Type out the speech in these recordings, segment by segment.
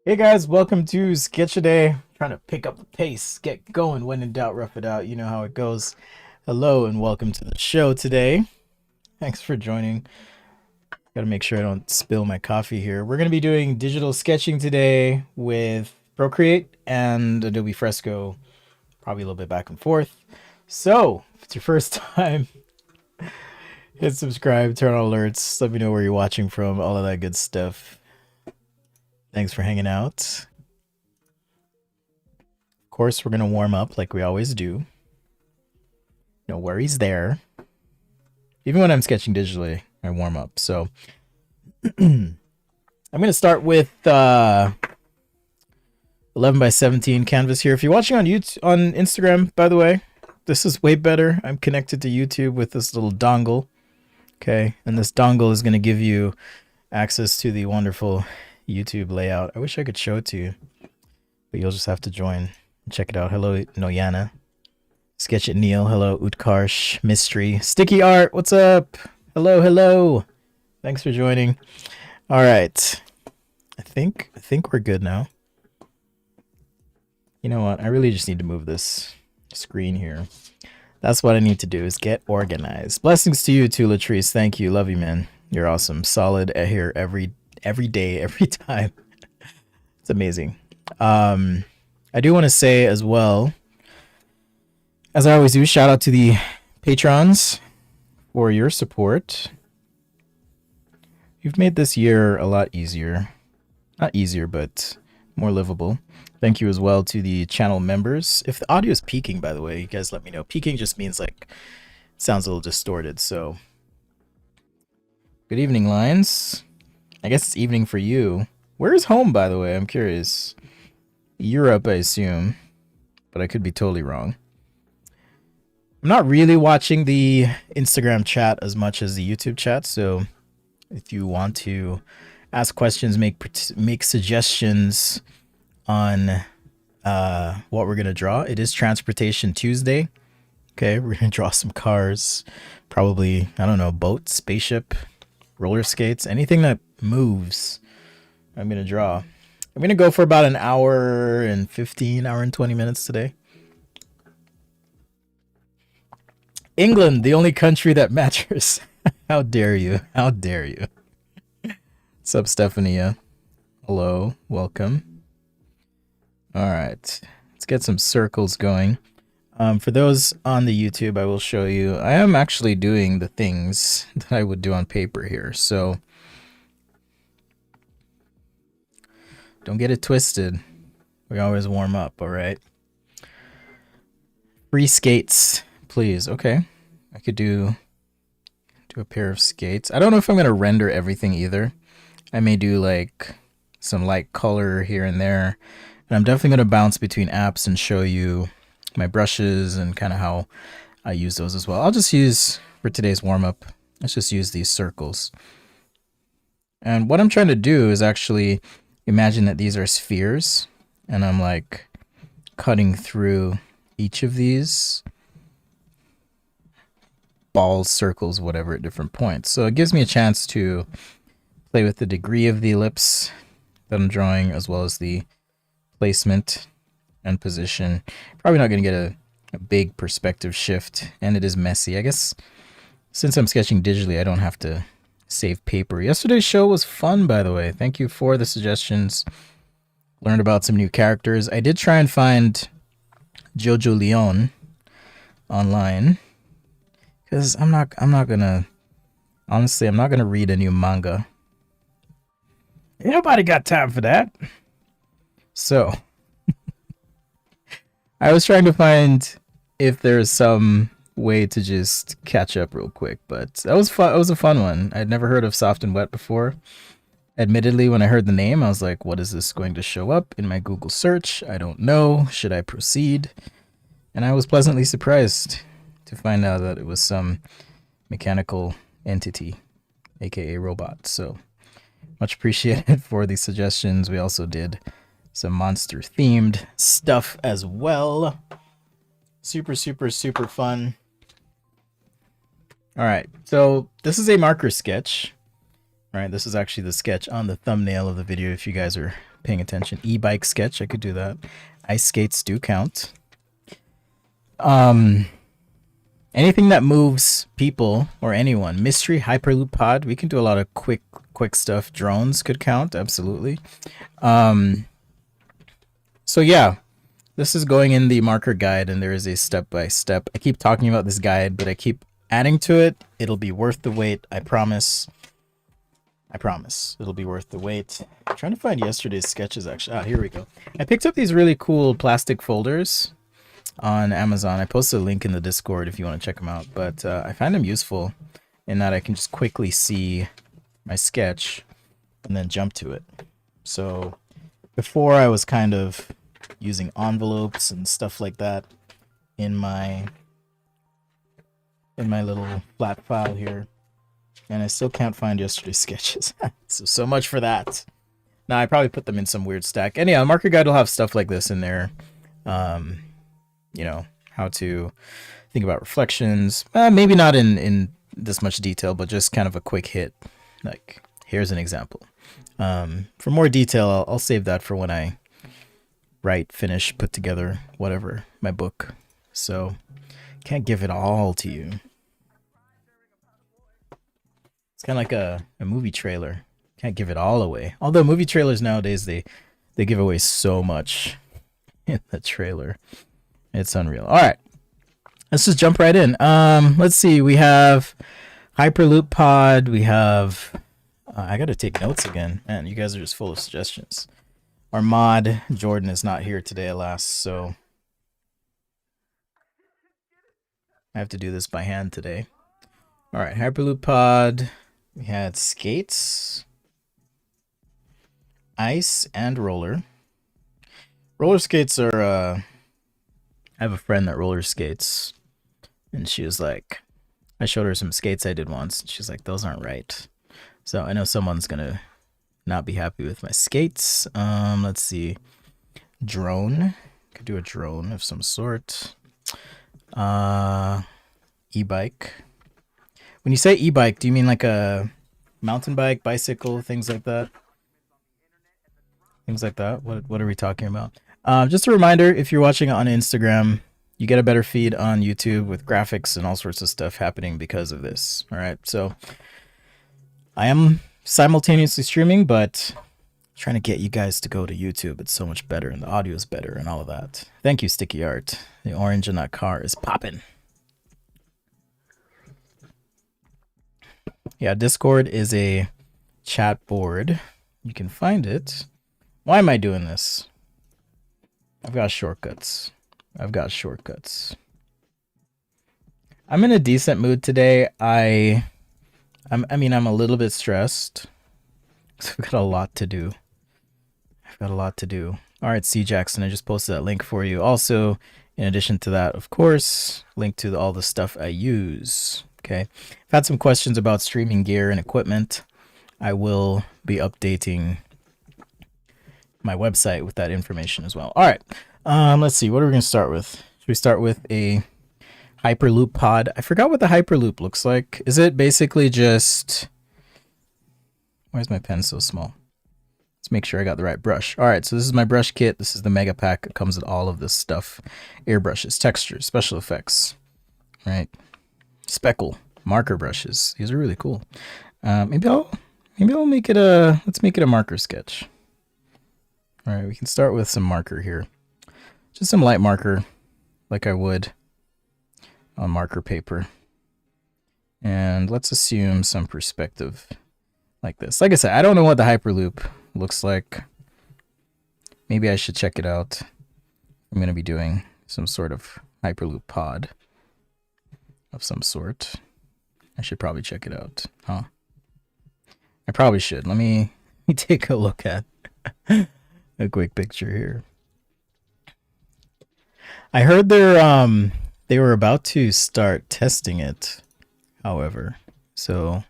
Hey guys, welcome to Sketchaday. Trying to pick up the pace, get going. When in doubt, rough it out. You know how it goes. Hello and welcome to the show today. Thanks for joining. Got to make sure I don't spill my coffee here. We're going to be doing digital sketching today with Procreate and Adobe Fresco, probably a little bit back and forth. So, if it's your first time, hit subscribe, turn on alerts, let me know where you're watching from, all of that good stuff. Thanks for hanging out. Of course, we're going to warm up like we always do. No worries there. Even when I'm sketching digitally, I warm up. So I'm going to start with 11 by 17 canvas here. If you're watching on YouTube, on Instagram, by the way, this is way better. I'm connected to YouTube with this little dongle. Okay, and this dongle is going to give you access to the wonderful YouTube layout. I wish I could show it to you, but you'll just have to join and check it out. Hello, Noyana. Sketch It Neil. Hello, Utkarsh. Mystery. Sticky Art. What's up? Hello, hello. Thanks for joining. All right. I think we're good now. You know what? I really just need to move this screen here. That's what I need to do, is get organized. Blessings to you too, Latrice. Thank you. Love you, man. You're awesome. Solid here every day, every time. It's amazing. I do want to say as well, as I always do, shout out to the patrons for your support. You've made this year a lot easier. Not easier, but more livable. Thank you as well to the channel members. If the audio is peaking, by the way, you guys let me know. Peaking just means like it sounds a little distorted. So good evening, Lions. I guess it's evening for you. Where is home, by the way? I'm curious. Europe, I assume, but I could be totally wrong. I'm not really watching the Instagram chat as much as the YouTube chat, so if you want to ask questions, make suggestions on what we're gonna draw. It is Transportation Tuesday. Okay, we're gonna draw some cars, probably, I don't know, boat, spaceship, roller skates, anything that moves. I'm gonna draw. I'm gonna go for about an hour and 20 minutes today. England, the only country that matters. How dare you? How dare you? What's up, Stephania? Hello, welcome. All right, let's get some circles going. For those on the YouTube, I will show you. I am actually doing the things that I would do on paper here, so don't get it twisted. We always warm up, all right? Free skates, please. Okay, I could do a pair of skates. I don't know if I'm gonna render everything either. I may do like some light color here and there. And I'm definitely going to bounce between apps and show you my brushes and kind of how I use those as well. I'll just use, for today's warm-up, let's just use these circles. And what I'm trying to do is actually imagine that these are spheres, and I'm like cutting through each of these balls, circles, whatever, at different points. So it gives me a chance to play with the degree of the ellipse that I'm drawing, as well as the placement and position. Probably not going to get a big perspective shift, and it is messy. I guess since I'm sketching digitally, I don't have to save paper. Yesterday's show was fun, by the way. Thank you for the suggestions. Learned about some new characters. I did try and find Jojo Leon online, because I'm not gonna, honestly, I'm not gonna read a new manga. Ain't nobody got time for that. So I was trying to find if there's some way to just catch up real quick, but that was fun. It was a fun one. I'd never heard of Soft and Wet before. Admittedly, when I heard the name, I was like, what is this going to show up in my Google search? I don't know. Should I proceed? And I was pleasantly surprised to find out that it was some mechanical entity, aka robot. So much appreciated for the suggestions. We also did some monster themed stuff as well. Super fun. All right, so this is a marker sketch, All right, this is actually the sketch on the thumbnail of the video if you guys are paying attention. E-bike sketch, I could do that. Ice skates do count. Anything that moves people or anyone. Mystery, Hyperloop pod, we can do a lot of quick stuff. Drones could count, absolutely. So yeah, this is going in the marker guide, and there is a step-by-step. I keep talking about this guide, but I keep adding to it. It'll be worth the wait, I promise. I promise it'll be worth the wait. I'm trying to find yesterday's sketches, actually. Ah, here we go. I picked up these really cool plastic folders on Amazon. I posted a link in the Discord if you want to check them out. But I find them useful in that I can just quickly see my sketch and then jump to it. So before I was kind of using envelopes and stuff like that in my little flat file here. And I still can't find yesterday's sketches. so much for that. Now I probably put them in some weird stack. And yeah, the marker guide will have stuff like this in there. You know, how to think about reflections. Maybe not in this much detail, but just kind of a quick hit. Like, here's an example. For more detail, I'll save that for when I write, finish, put together, whatever, my book. So, can't give it all to you. It's kind of like a movie trailer. Can't give it all away. Although movie trailers nowadays, they give away so much in the trailer. It's unreal. All right. Let's just jump right in. Let's see. We have Hyperloop pod. We have... I got to take notes again. Man, you guys are just full of suggestions. Our mod, Jordan, is not here today, alas, so I have to do this by hand today. All right, Hyperloop pod. We had skates, ice, and roller. Roller skates are, I have a friend that roller skates, and she was like, I showed her some skates I did once, and she's like, those aren't right. So I know someone's going to not be happy with my skates. Let's see. Drone. Could do a drone of some sort. E-bike. When you say e-bike, do you mean like a mountain bike, bicycle, things like that? Things like that? What are we talking about? Just a reminder, if you're watching on Instagram, you get a better feed on YouTube with graphics and all sorts of stuff happening because of this. All right, so I am simultaneously streaming, but trying to get you guys to go to YouTube. It's so much better, and the audio is better, and all of that. Thank you, Sticky Art. The orange in that car is popping. Yeah, Discord is a chat board. You can find it. Why am I doing this? I've got shortcuts. I'm in a decent mood today. I mean, I'm a little bit stressed. I've got a lot to do. All right, C. Jackson, I just posted that link for you. Also, in addition to that, of course, link to all the stuff I use. Okay. I've had some questions about streaming gear and equipment. I will be updating my website with that information as well. All right. Let's see. What are we going to start with? Should we start with a Hyperloop pod? I forgot what the Hyperloop looks like. Is it basically just... Why is my pen so small? Let's make sure I got the right brush. All right, so this is my brush kit. This is the mega pack. It comes with all of this stuff. Airbrushes, textures, special effects, right? Speckle, marker brushes. These are really cool. Maybe I'll make it a... Let's make it a marker sketch. All right, we can start with some marker here. Just some light marker, like I would on marker paper. And let's assume some perspective like this. Like I said, I don't know what the Hyperloop looks like. Maybe I should check it out. I'm going to be doing some sort of Hyperloop pod of some sort. I should probably check it out, huh? I probably should. Let me take a look at a quick picture here. I heard they were about to start testing it, however, so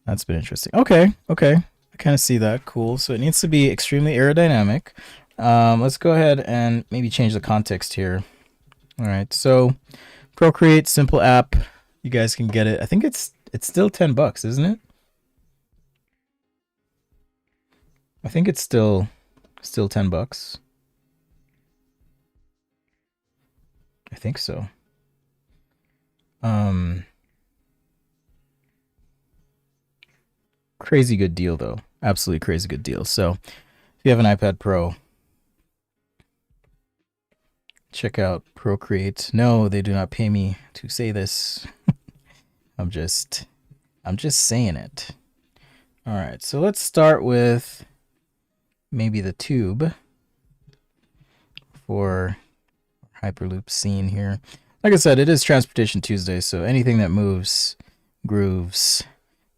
that's been interesting. Okay. I kind of see that. Cool. So it needs to be extremely aerodynamic. Let's go ahead and maybe change the context here. All right. So Procreate, simple app. You guys can get it. I think it's still $10, isn't it? I think it's still $10. I think so. Crazy good deal though. Absolutely crazy good deal. So if you have an iPad Pro, check out Procreate. No, they do not pay me to say this. I'm just saying it. All right, so let's start with maybe the tube for Hyperloop scene here. Like I said, it is Transportation Tuesday, so anything that moves, grooves,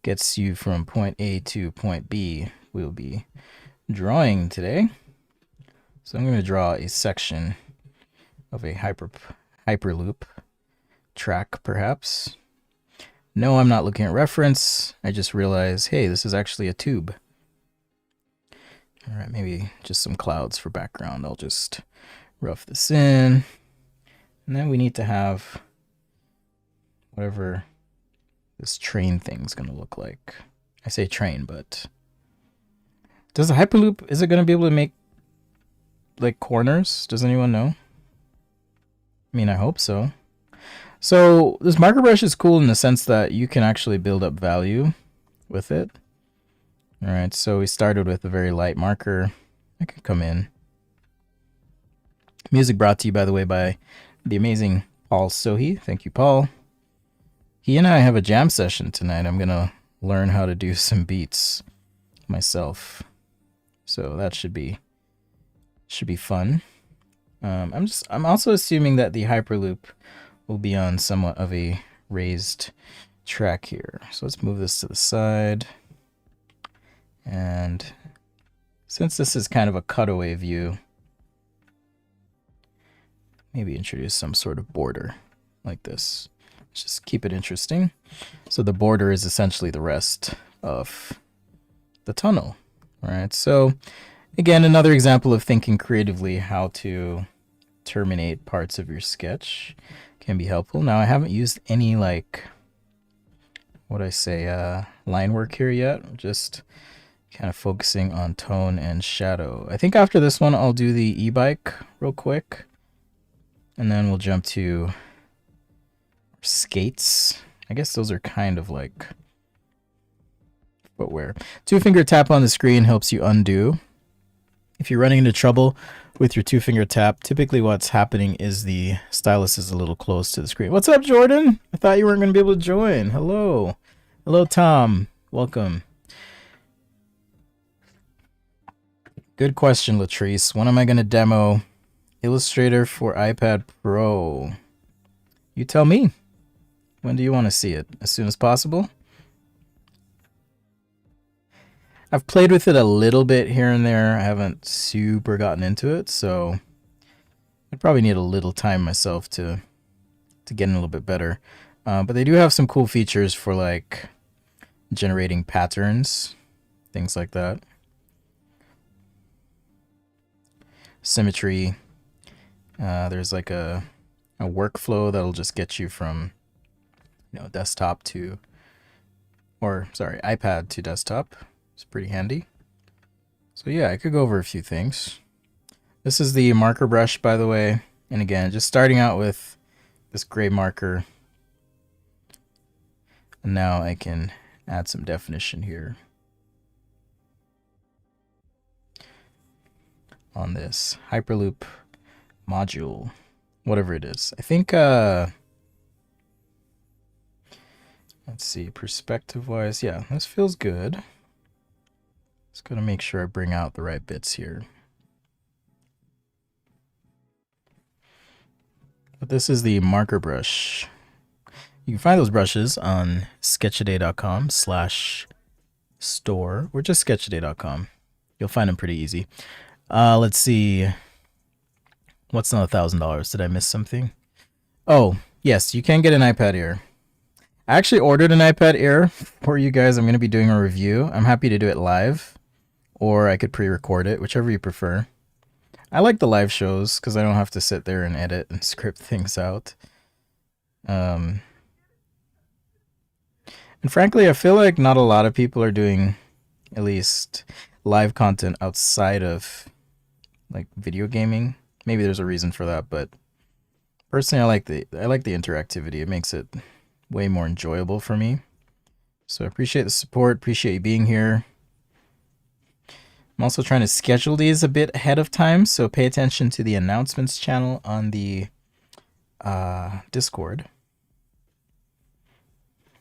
gets you from point A to point B, we'll be drawing today. So I'm going to draw a section of a Hyperloop track, perhaps. No, I'm not looking at reference. I just realized, hey, this is actually a tube. All right, maybe just some clouds for background. I'll just rough this in. And then we need to have whatever this train thing's going to look like. I say train, but does the Hyperloop, is it going to be able to make like corners? Does anyone know? I mean, I hope so. So this marker brush is cool in the sense that you can actually build up value with it. All right, so we started with a very light marker. I could come in. Music brought to you, by the way, by the amazing Paul Sohi. Thank you, Paul. He and I have a jam session tonight. I'm gonna learn how to do some beats myself, so that should be fun. I'm also assuming that the Hyperloop will be on somewhat of a raised track here. So let's move this to the side. And since this is kind of a cutaway view, maybe introduce some sort of border like this. Let's just keep it interesting. So the border is essentially the rest of the tunnel, right? So again, another example of thinking creatively how to terminate parts of your sketch can be helpful. Now I haven't used any like, line work here yet. I'm just kind of focusing on tone and shadow. I think after this one, I'll do the e-bike real quick. And then we'll jump to skates. I guess those are kind of like footwear. 2-finger tap on the screen helps you undo. If you're running into trouble with your 2-finger tap, typically what's happening is the stylus is a little close to the screen. What's up, Jordan? I thought you weren't going to be able to join. Hello. Hello, Tom. Welcome. Good question, Latrice. When am I going to demo Illustrator for iPad Pro? You tell me. When do you want to see it? As soon as possible? I've played with it a little bit here and there. I haven't super gotten into it, so I'd probably need a little time myself to get in a little bit better. But they do have some cool features for like generating patterns, things like that. Symmetry. There's like a workflow that'll just get you from desktop to, iPad to desktop. It's pretty handy. So yeah, I could go over a few things. This is the marker brush, by the way. And again, just starting out with this gray marker. And now I can add some definition here on this Hyperloop module, whatever it is. I think, let's see, perspective-wise, yeah, this feels good. Just gotta make sure I bring out the right bits here. But this is the marker brush. You can find those brushes on sketchaday.com/store or just sketchaday.com. You'll find them pretty easy. Let's see. What's not $1,000? Did I miss something? Oh, yes, you can get an iPad Air. I actually ordered an iPad Air for you guys. I'm going to be doing a review. I'm happy to do it live, or I could pre-record it, whichever you prefer. I like the live shows because I don't have to sit there and edit and script things out. And frankly, I feel like not a lot of people are doing, at least, live content outside of like video gaming. Maybe there's a reason for that, but personally I like the interactivity. It makes it way more enjoyable for me. So I appreciate the support, appreciate you being here. I'm also trying to schedule these a bit ahead of time, so pay attention to the announcements channel on the Discord.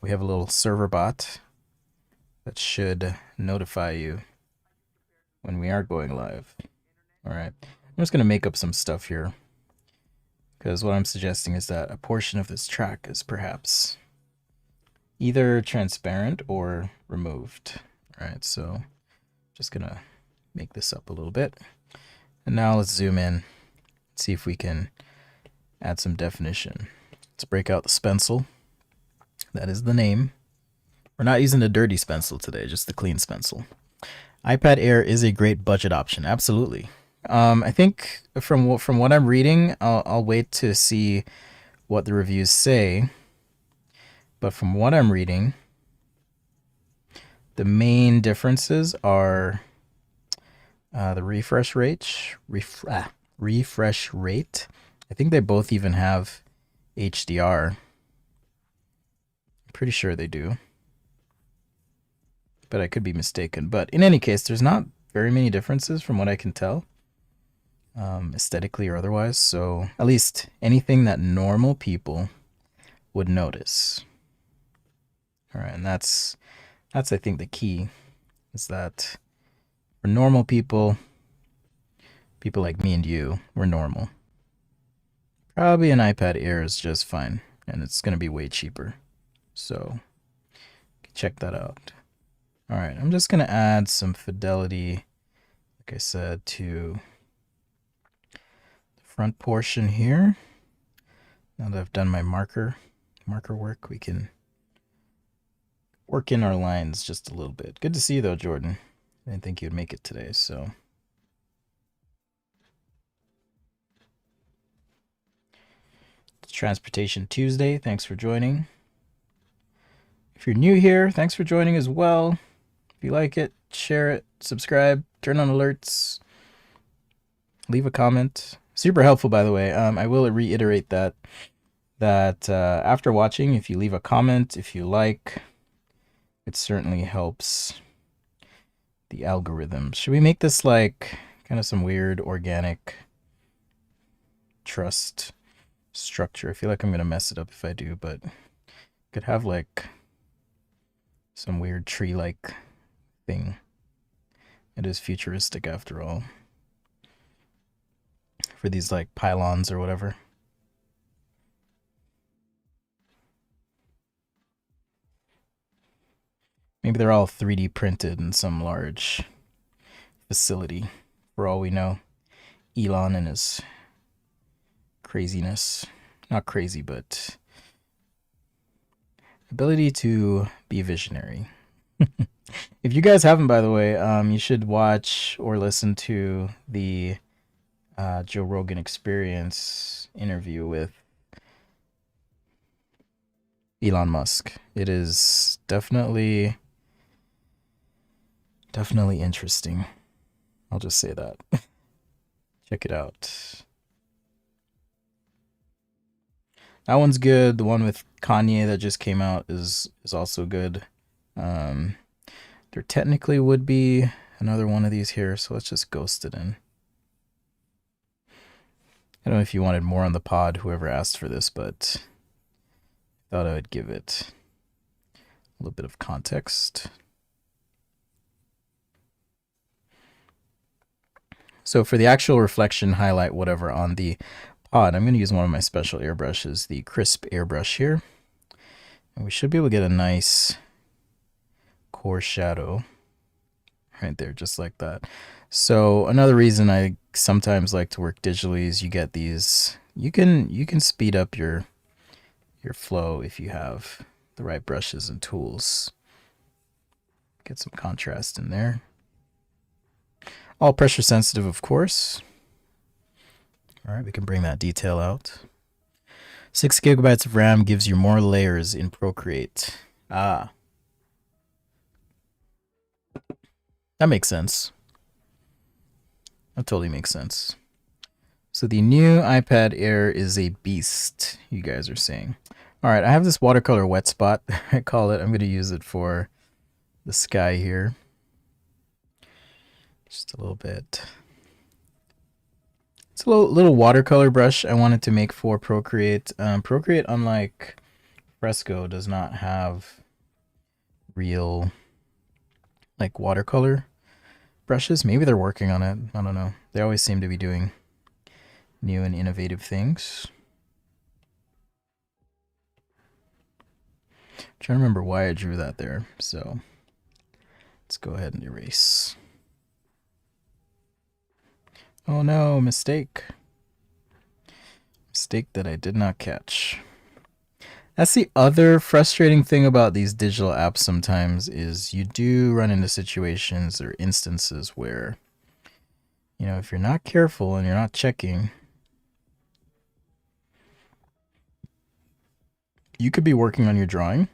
We have a little server bot that should notify you when we are going live. All right, I'm just gonna make up some stuff here because what I'm suggesting is that a portion of this track is perhaps either transparent or removed. All right, so just gonna make this up a little bit. And now let's zoom in, see if we can add some definition. Let's break out the stencil. That is the name. We're not using the dirty stencil today, just the clean stencil. iPad Air is a great budget option, absolutely. I think from what I'm reading, I'll wait to see what the reviews say. But from what I'm reading, the main differences are the refresh rate. Refresh rate. I think they both even have HDR. I'm pretty sure they do, but I could be mistaken. But in any case, there's not very many differences from what I can tell, aesthetically or otherwise. So at least anything that normal people would notice. All right, and that's I think the key is that for normal people like me and you, we're normal. Probably an iPad Air is just fine, and it's going to be way cheaper. So check that out. All right, I'm just going to add some fidelity, like I said, to the front portion here. Now that I've done my marker work, we can work in our lines just a little bit. Good to see you though, Jordan. I didn't think you'd make it today, so. It's Transportation Tuesday. Thanks for joining. If you're new here, thanks for joining as well. If you like it, share it, subscribe, turn on alerts, leave a comment. Super helpful, by the way. I will reiterate that after watching, if you leave a comment, if you like, it certainly helps the algorithm. Should we make this like kind of some weird organic trust structure? I feel like I'm gonna mess it up if I do, but could have like some weird tree-like thing. It is futuristic after all. For these like pylons or whatever. Maybe they're all 3D printed in some large facility, for all we know. Elon and his craziness. Not crazy, but ability to be visionary. If you guys haven't, by the way, you should watch or listen to the Joe Rogan Experience interview with Elon Musk. It is definitely interesting. I'll just say that. Check it out. That one's good. The one with Kanye that just came out is also good. There technically would be another one of these here, so let's just ghost it in. I don't know if you wanted more on the pod, whoever asked for this, but I thought I would give it a little bit of context. So for the actual reflection, highlight, whatever on the pod, I'm going to use one of my special airbrushes, the crisp airbrush here. And we should be able to get a nice core shadow right there, just like that. So another reason I sometimes like to work digitally is you get these, you can speed up your flow if you have the right brushes and tools. Get some contrast in there. All pressure sensitive, of course. All right, we can bring that detail out. 6 GB of RAM gives you more layers in Procreate. Ah. That makes sense. That totally makes sense. So the new iPad Air is a beast, you guys are saying. All right, I have this watercolor wet spot, I call it. I'm going to use it for the sky here. Just a little bit. It's a little watercolor brush I wanted to make for Procreate. Procreate, unlike Fresco, does not have real like watercolor brushes. Maybe they're working on it. I don't know. They always seem to be doing new and innovative things. I'm trying to remember why I drew that there. So let's go ahead and erase. Oh no, mistake. Mistake that I did not catch. That's the other frustrating thing about these digital apps sometimes is you do run into situations or instances where, you know, if you're not careful and you're not checking, you could be working on your drawing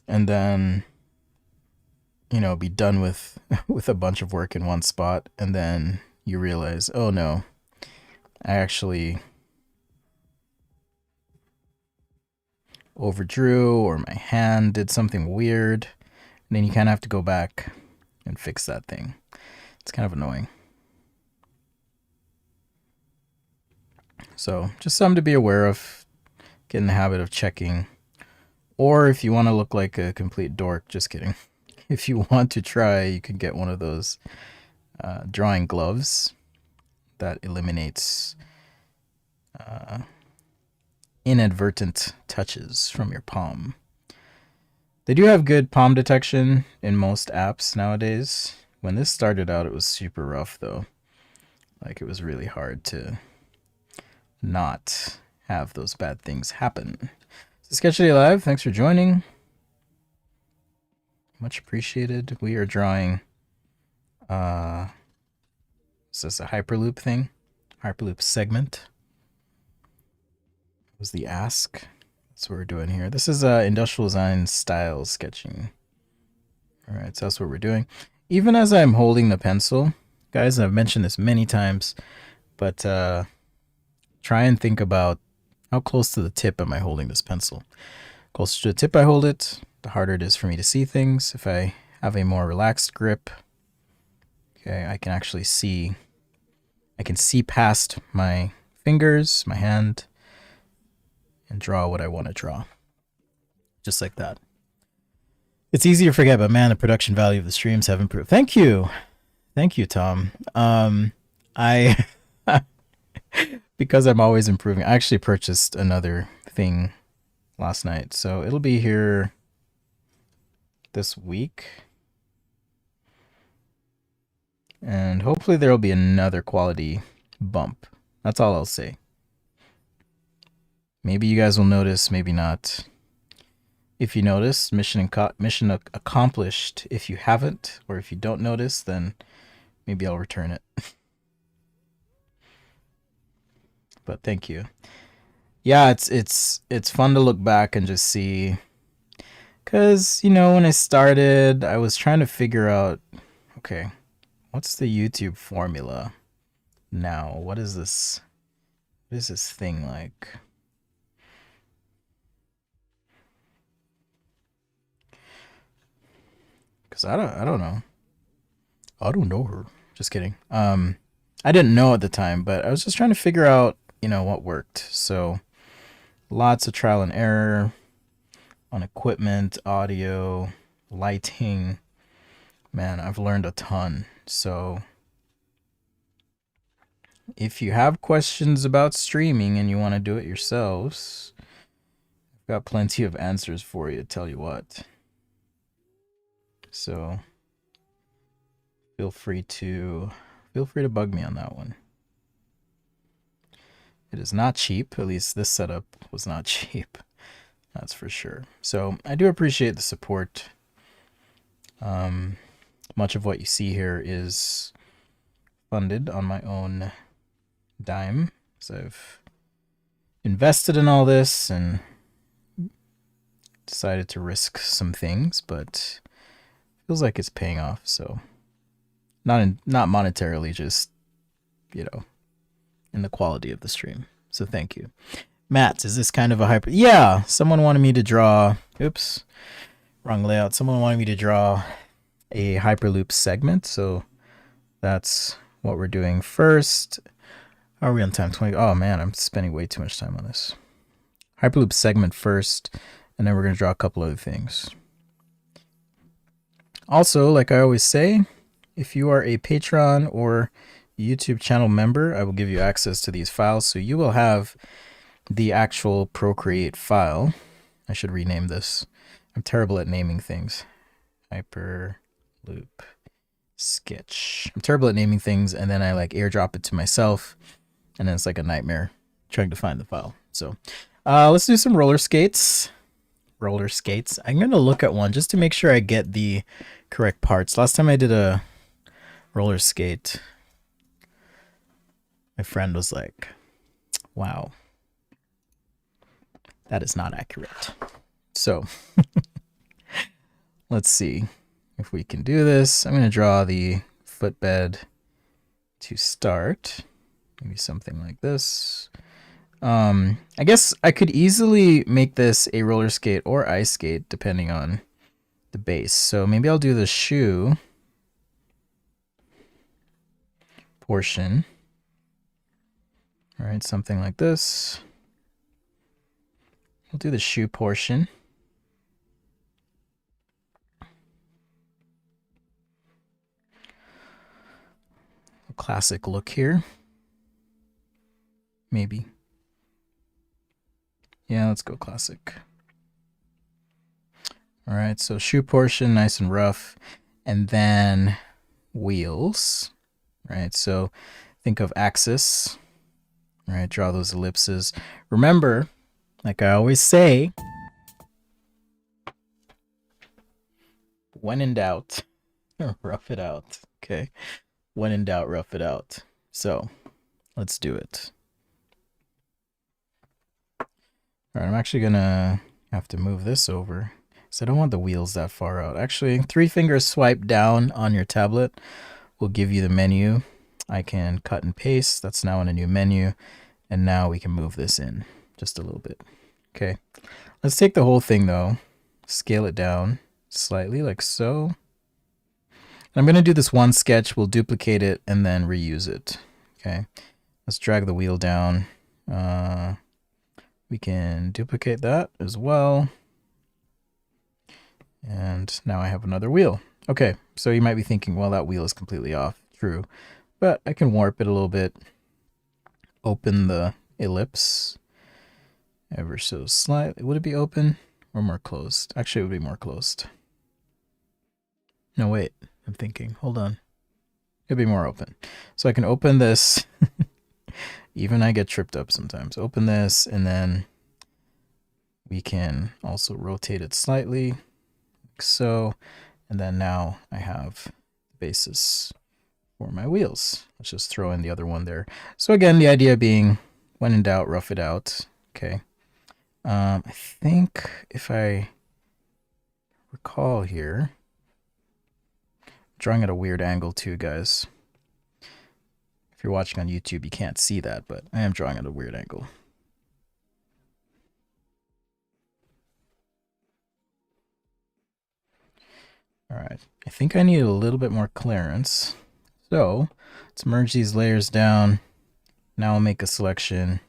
and then, you know, be done with a bunch of work in one spot, and then you realize, oh no, I actually overdrew, or my hand did something weird, and then you kind of have to go back and fix that thing. It's kind of annoying. So just something to be aware of. Get in the habit of checking. Or if you want to look like a complete dork, just kidding. If you want to try, you can get one of those drawing gloves that eliminates inadvertent touches from your palm. They do have good palm detection in most apps nowadays. When this started out, it was super rough though. Like, it was really hard to not have those bad things happen. So Sketchaday Live, thanks for joining. Much appreciated. We are drawing is this a Hyperloop thing? Hyperloop segment was the ask. That's what we're doing here. This is industrial design style sketching. All right, so that's what we're doing. Even as I'm holding the pencil, guys, I've mentioned this many times, but try and think about how close to the tip am I holding this pencil. Closer to the tip I hold it, the harder it is for me to see things. If I have a more relaxed grip, okay, I can actually see. I can see past my fingers, my hand, and draw what I want to draw. Just like that. It's easy to forget, but man, the production value of the streams have improved. Thank you. Thank you, Tom. I because I'm always improving, I actually purchased another thing last night, so it'll be here this week. And hopefully there'll be another quality bump. That's all I'll say. Maybe you guys will notice, maybe not. If you notice, mission accomplished. If you haven't, or if you don't notice, then maybe I'll return it. But thank you. Yeah, it's fun to look back and just see. Cause, you know, when I started, I was trying to figure out, okay, what's the YouTube formula now? What is this? What is this thing like? Cause I don't know. I don't know her. Just kidding. I didn't know at the time, but I was just trying to figure out, you know, what worked. So lots of trial and error on equipment, audio, lighting. Man, I've learned a ton. So if you have questions about streaming and you want to do it yourselves, I've got plenty of answers for you, tell you what. So feel free to bug me on that one. It is not cheap. At least this setup was not cheap. That's for sure. So I do appreciate the support. Much of what you see here is funded on my own dime. So I've invested in all this and decided to risk some things, but feels like it's paying off. So not monetarily, just, you know, in the quality of the stream. So thank you. Matt, is this kind of a hyper? Yeah, someone wanted me to draw, oops, wrong layout. Someone wanted me to draw a Hyperloop segment. So that's what we're doing first. Are we on time? 20? Oh man, I'm spending way too much time on this. Hyperloop segment first, and then we're going to draw a couple other things. Also, like I always say, if you are a Patreon or YouTube channel member, I will give you access to these files. So you will have the actual Procreate file. I should rename this. I'm terrible at naming things. Hyperloop sketch. I'm terrible at naming things, and then I like airdrop it to myself, and then it's like a nightmare trying to find the file. So let's do some roller skates. Roller skates. I'm going to look at one just to make sure I get the correct parts. Last time I did a roller skate, my friend was like, wow, that is not accurate. So let's see if we can do this. I'm going to draw the footbed to start. Maybe something like this. I guess I could easily make this a roller skate or ice skate depending on the base. So maybe I'll do the shoe portion. All right, something like this. We'll do the shoe portion. A classic look here. Maybe. Yeah, let's go classic. All right, so shoe portion, nice and rough. And then wheels, right? So think of axis, right? Draw those ellipses. Remember, like I always say, when in doubt, rough it out, okay? When in doubt, rough it out. So let's do it. All right, I'm actually gonna have to move this over, so I don't want the wheels that far out. Actually, 3-finger swipe down on your tablet will give you the menu. I can cut and paste. That's now in a new menu. And now we can move this in just a little bit. Okay, let's take the whole thing though, scale it down slightly like so. I'm gonna do this one sketch, we'll duplicate it and then reuse it. Okay, let's drag the wheel down. We can duplicate that as well. And now I have another wheel. Okay, so you might be thinking, well, that wheel is completely off. True, but I can warp it a little bit. Open the ellipse ever so slightly. Would it be open or more closed? Actually, it would be more closed. No, wait, I'm thinking, hold on. It'd be more open. So I can open this. Even I get tripped up sometimes. Open this, and then we can also rotate it slightly, like so. And then now I have the basis for my wheels. Let's just throw in the other one there. So again, the idea being, when in doubt, rough it out. Okay. I think if I recall here, drawing at a weird angle too, guys. If you're watching on YouTube, you can't see that, but I am drawing at a weird angle. All right, I think I need a little bit more clearance. So let's merge these layers down. Now I'll make a selection.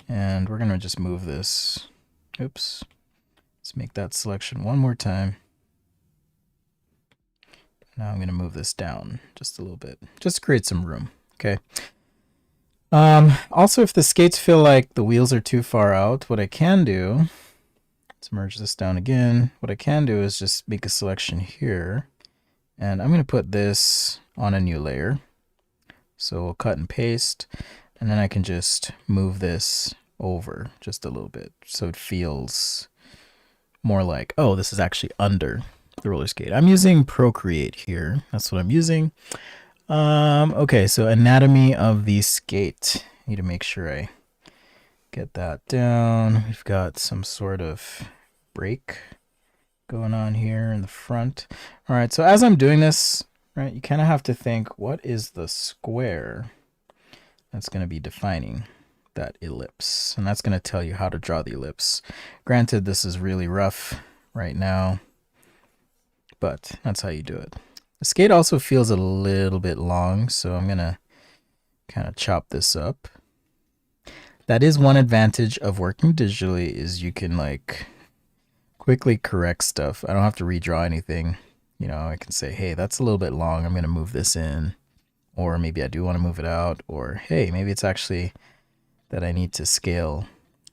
And we're gonna just move this. Oops. Let's make that selection one more time. Now I'm going to move this down just a little bit, just to create some room. Okay. Also, if the skates feel like the wheels are too far out, what I can do, let's merge this down again. What I can do is just make a selection here, and I'm going to put this on a new layer. So we'll cut and paste, and then I can just move this over just a little bit. So it feels more like, oh, this is actually under the roller skate. I'm using Procreate here. That's what I'm using. Okay, so anatomy of the skate. I need to make sure I get that down. We've got some sort of break going on here in the front. All right, so as I'm doing this, right, you kind of have to think, what is the square that's going to be defining that ellipse? And that's going to tell you how to draw the ellipse. Granted, this is really rough right now, but that's how you do it. The skate also feels a little bit long, so I'm going to kind of chop this up. That is one advantage of working digitally, is you can like quickly correct stuff. I don't have to redraw anything. You know, I can say, hey, that's a little bit long. I'm going to move this in. Or maybe I do want to move it out. Or, hey, maybe it's actually that I need to scale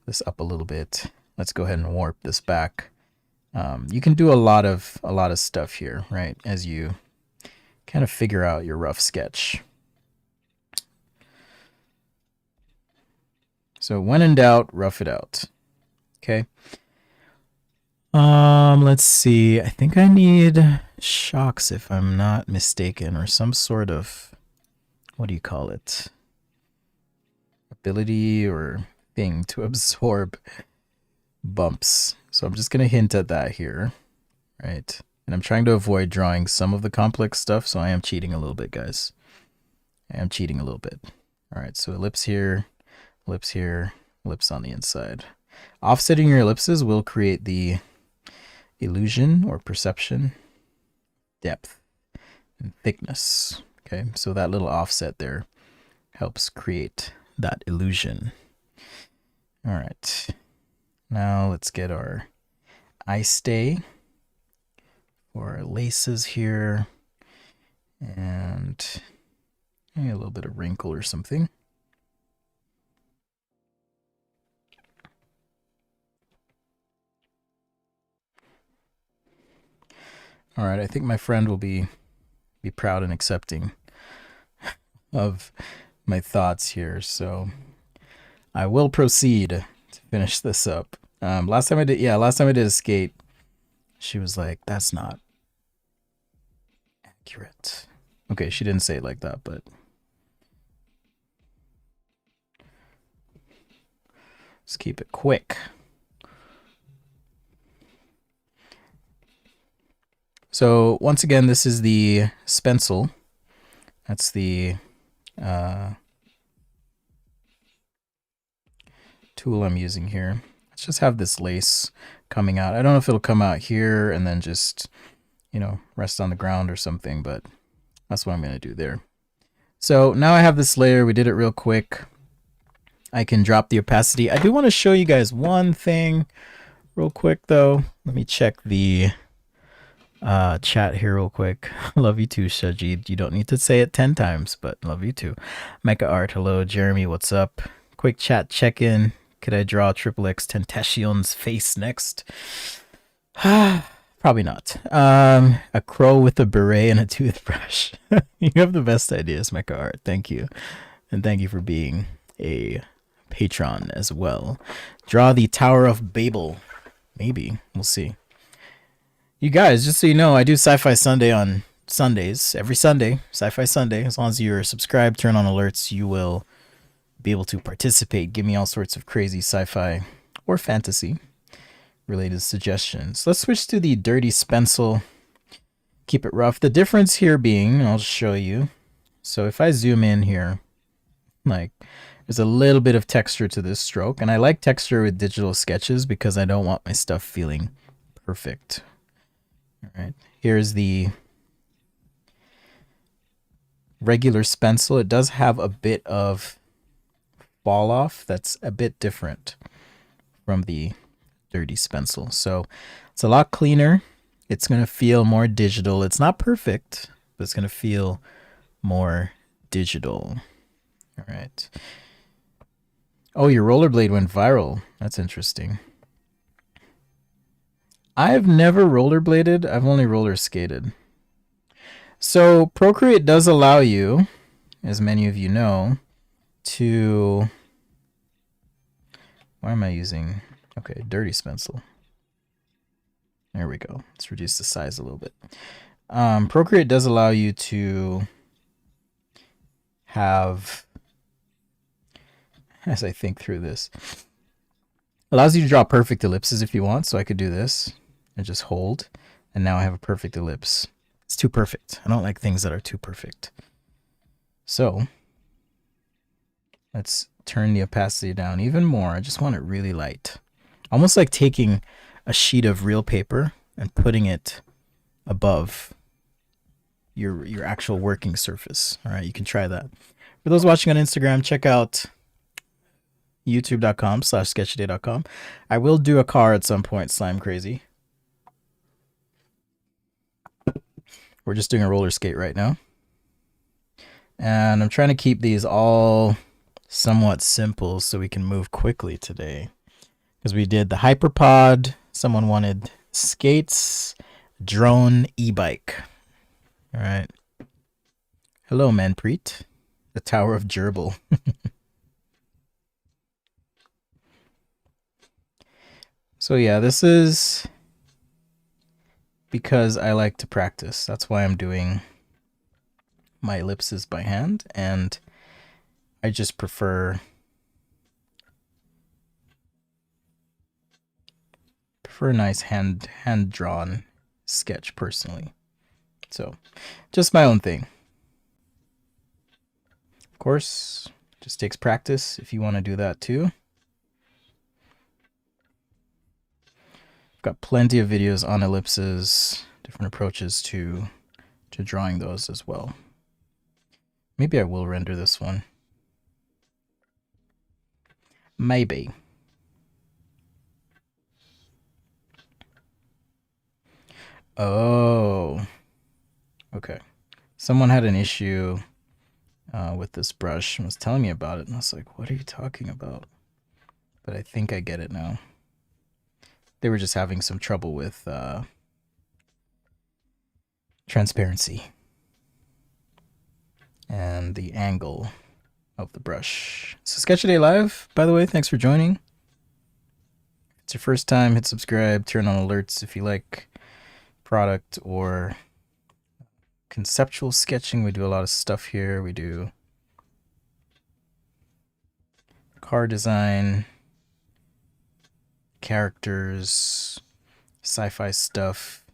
this up a little bit. Let's go ahead and warp this back. You can do a lot of stuff here, right? As you kind of figure out your rough sketch. So when in doubt, rough it out. Okay. Let's see. I think I need shocks, if I'm not mistaken, or some sort of, what do you call it? Ability or thing to absorb bumps. So I'm just going to hint at that here, right? And I'm trying to avoid drawing some of the complex stuff, so I am cheating a little bit, guys. I am cheating a little bit. All right, so ellipse here, ellipse on the inside. Offsetting your ellipses will create the illusion or perception, depth, and thickness. Okay, so that little offset there helps create that illusion. All right, now let's get our eye stay for our laces here, and maybe a little bit of wrinkle or something. All right, I think my friend will be proud and accepting of my thoughts here, so I will proceed to finish this up. Last time I did a skate, she was like, "That's not accurate." Okay, she didn't say it like that, but let's keep it quick. So once again, this is the stencil. That's the tool I'm using here. Let's just have this lace coming out. I don't know if it'll come out here and then just, you know, rest on the ground or something, but that's what I'm going to do there. So now I have this layer. We did it real quick. I can drop the opacity. I do want to show you guys one thing real quick, though. Let me check the chat here real quick. Love you too, Shajid. You don't need to say it 10 times, but love you too. Mecha Art, hello. Jeremy, what's up? Quick chat check-in. Could I draw XXX Tentacion's face next? Probably not. A crow with a beret and a toothbrush. You have the best ideas, Mecha Art. Thank you. And thank you for being a patron as well. Draw the Tower of Babel. Maybe. We'll see. You guys, just so you know, I do Sci-Fi Sunday on Sundays. Every Sunday, Sci-Fi Sunday. As long as you're subscribed, turn on alerts, you will be able to participate. Give me all sorts of crazy sci-fi or fantasy related suggestions. Let's switch to the dirty stencil. Keep it rough. The difference here being, I'll just show you. So if I zoom in here, like, there's a little bit of texture to this stroke. And I like texture with digital sketches because I don't want my stuff feeling perfect. All right, here's the regular stencil. It does have a bit of fall off that's a bit different from the dirty stencil. So it's a lot cleaner. It's going to feel more digital. It's not perfect, but it's going to feel more digital. All right. Oh, your rollerblade went viral. That's interesting. I've never rollerbladed. I've only roller skated. So Procreate does allow you, as many of you know, to... Why am I using... Okay, dirty stencil. There we go. Let's reduce the size a little bit. Procreate does allow you to have... As I think through this, allows you to draw perfect ellipses if you want. So I could do this. and just hold. And now I have a perfect ellipse. It's too perfect. I don't like things that are too perfect. So let's turn the opacity down even more. I just want it really light. Almost like taking a sheet of real paper and putting it above your actual working surface. All right, you can try that. For those watching on Instagram, check out youtube.com/sketchaday.com. I will do a car at some point, Slime Crazy. We're just doing a roller skate right now. And I'm trying to keep these all somewhat simple so we can move quickly today. Because we did the Hyperpod, someone wanted skates, drone, e-bike. All right. Hello, Manpreet. The Tower of Gerbil. So yeah, this is because I like to practice. That's why I'm doing my ellipses by hand, and I just prefer a nice hand-drawn sketch personally. So just my own thing. Of course, just takes practice if you want to do that too. I've got plenty of videos on ellipses, different approaches to drawing those as well. Maybe I will render this one. Maybe. Oh, okay. Someone had an issue with this brush and was telling me about it, and I was like, what are you talking about? But I think I get it now. They were just having some trouble with transparency and the angle of the brush. So Sketchaday Live, by the way, thanks for joining. If it's your first time, hit subscribe, turn on alerts if you like product or conceptual sketching. We do a lot of stuff here. We do car design, characters, sci-fi stuff,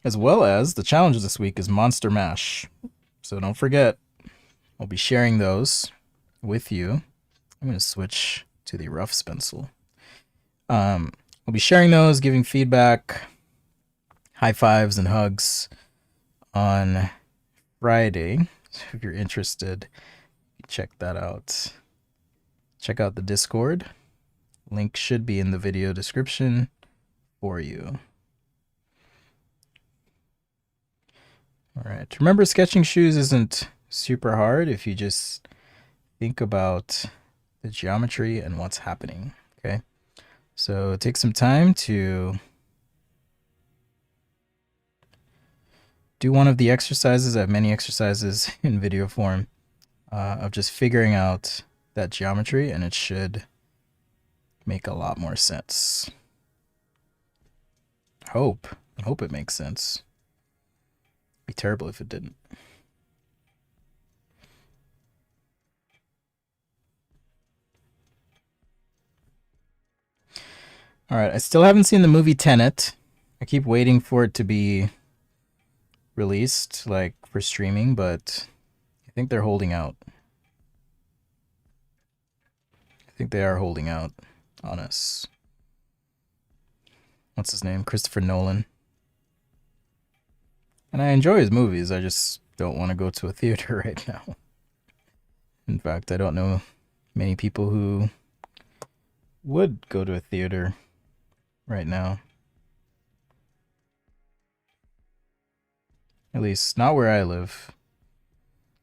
as well as the challenge this week is Monster Mash. So don't forget, I'll be sharing those with you. I'm going to switch to the rough stencil. I'll be sharing those, giving feedback, high fives and hugs on Friday. So if you're interested, check that out. Check out the Discord. Link should be in the video description for you. All right. Remember, sketching shoes isn't super hard if you just think about the geometry and what's happening. Okay. So take some time to do one of the exercises. I have many exercises in video form of just figuring out that geometry, and it should make a lot more sense. I hope it makes sense. It'd be terrible if it didn't. All right, I still haven't seen the movie Tenet. I keep waiting for it to be released, like for streaming, but I think they're holding out. I think they are holding out on us. What's his name? Christopher Nolan. And I enjoy his movies. I just don't want to go to a theater right now. In fact, I don't know many people who would go to a theater right now. At least not where I live.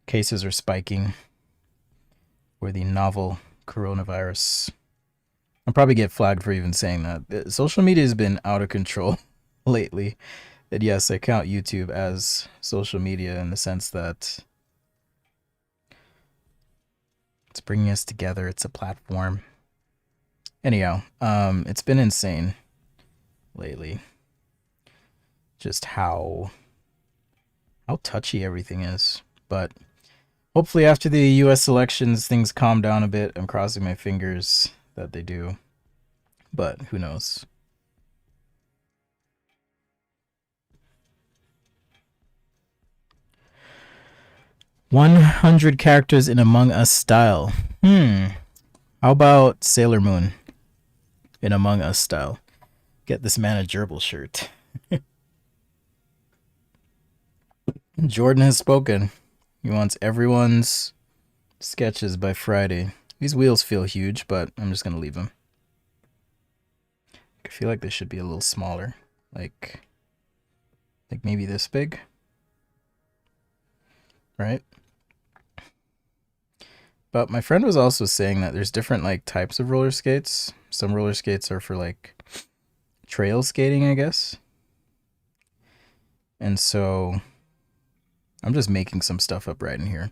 Cases are spiking for the novel coronavirus. I'll probably get flagged for even saying that. Social media has been out of control lately. And yes, I count YouTube as social media in the sense that it's bringing us together. It's a platform. Anyhow, it's been insane lately. Just how touchy everything is. But hopefully after the US elections, things calm down a bit. I'm crossing my fingers that they do. but who knows? "100 characters in Among Us style." How about Sailor Moon in Among Us style? Get this man a gerbil shirt. Jordan has spoken. He wants everyone's sketches by Friday. These wheels feel huge, but I'm just going to leave them. I feel like they should be a little smaller. Like maybe this big. Right? But my friend was also saying that there's different like types of roller skates. Some roller skates are for like trail skating, I guess. And so I'm just making some stuff up right in here,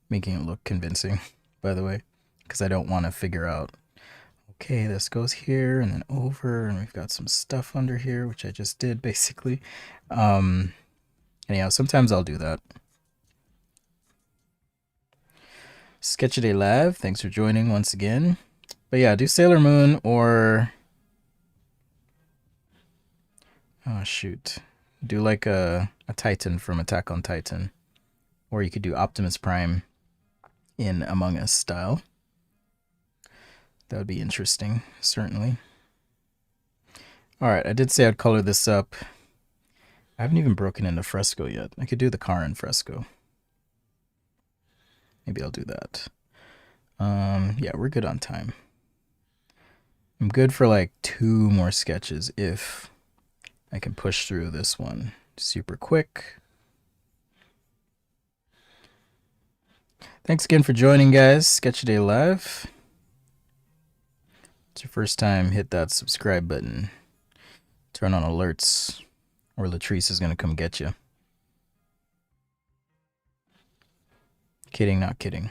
making it look convincing, by the way, because I don't want to figure out, okay, this goes here and then over, and we've got some stuff under here, which I just did basically. Anyhow, sometimes I'll do that. Sketchaday Live, thanks for joining once again. But yeah, do Sailor Moon or... oh, shoot. Do like a Titan from Attack on Titan. Or you could do Optimus Prime in Among Us style. That would be interesting, certainly. Alright, I did say I'd color this up. I haven't even broken into Fresco yet. I could do the car in Fresco. Maybe I'll do that. Yeah, we're good on time. I'm good for like 2 more sketches if I can push through this one super quick. Thanks again for joining, guys. Sketchaday Live. It's your first time, hit that subscribe button. Turn on alerts, or Latrice is going to come get you. Kidding, not kidding.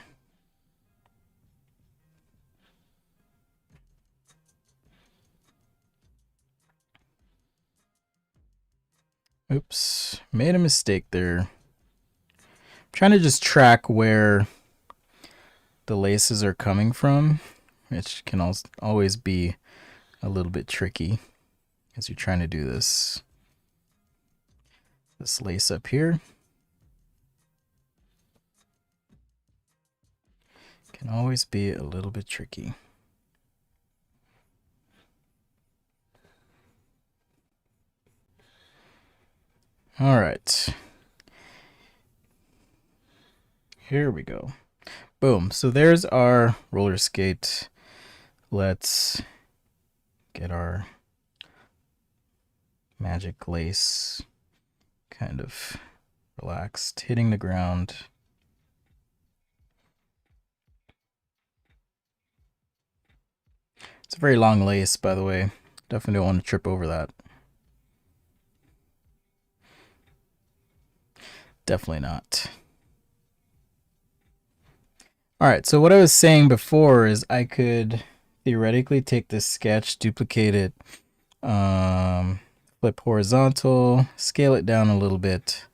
Oops, made a mistake there. I'm trying to just track where the laces are coming from, which can always be a little bit tricky as you're trying to do this lace up here. Can always be a little bit tricky. All right. Here we go. Boom. So there's our roller skate. Let's get our magic lace kind of relaxed, hitting the ground. It's a very long lace, by the way. Definitely don't want to trip over that. Definitely not. All right, so what I was saying before is I could theoretically take this sketch, duplicate it, flip horizontal, scale it down a little bit,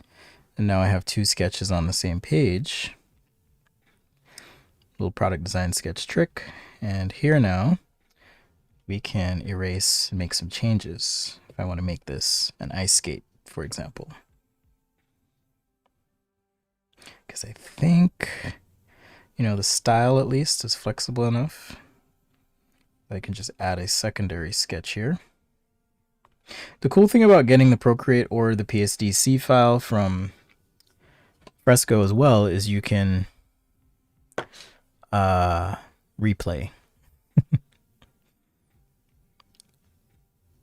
and now I have 2 sketches on the same page. Little product design sketch trick. And here now, we can erase and make some changes. If I want to make this an ice skate, for example. Because I think, you know, the style at least is flexible enough that I can just add a secondary sketch here. The cool thing about getting the Procreate or the PSD-C file from Fresco as well is you can replay.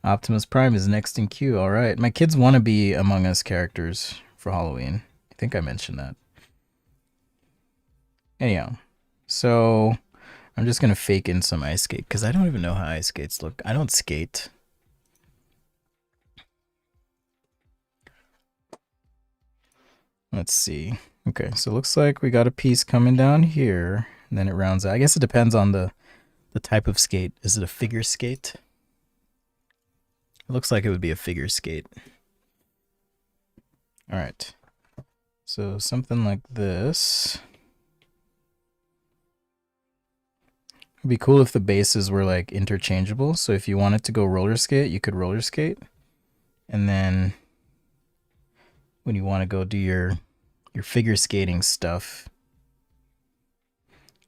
Optimus Prime is next in queue. All right. My kids want to be Among Us characters for Halloween. I think I mentioned that. Anyhow, so I'm just going to fake in some ice skate because I don't even know how ice skates look. I don't skate. Let's see. Okay, so it looks like we got a piece coming down here, and then it rounds out. I guess it depends on the type of skate. Is it a figure skate? It looks like it would be a figure skate. All right. So something like this. It'd be cool if the bases were like interchangeable. So if you wanted to go roller skate, you could roller skate. And then when you want to go do your figure skating stuff,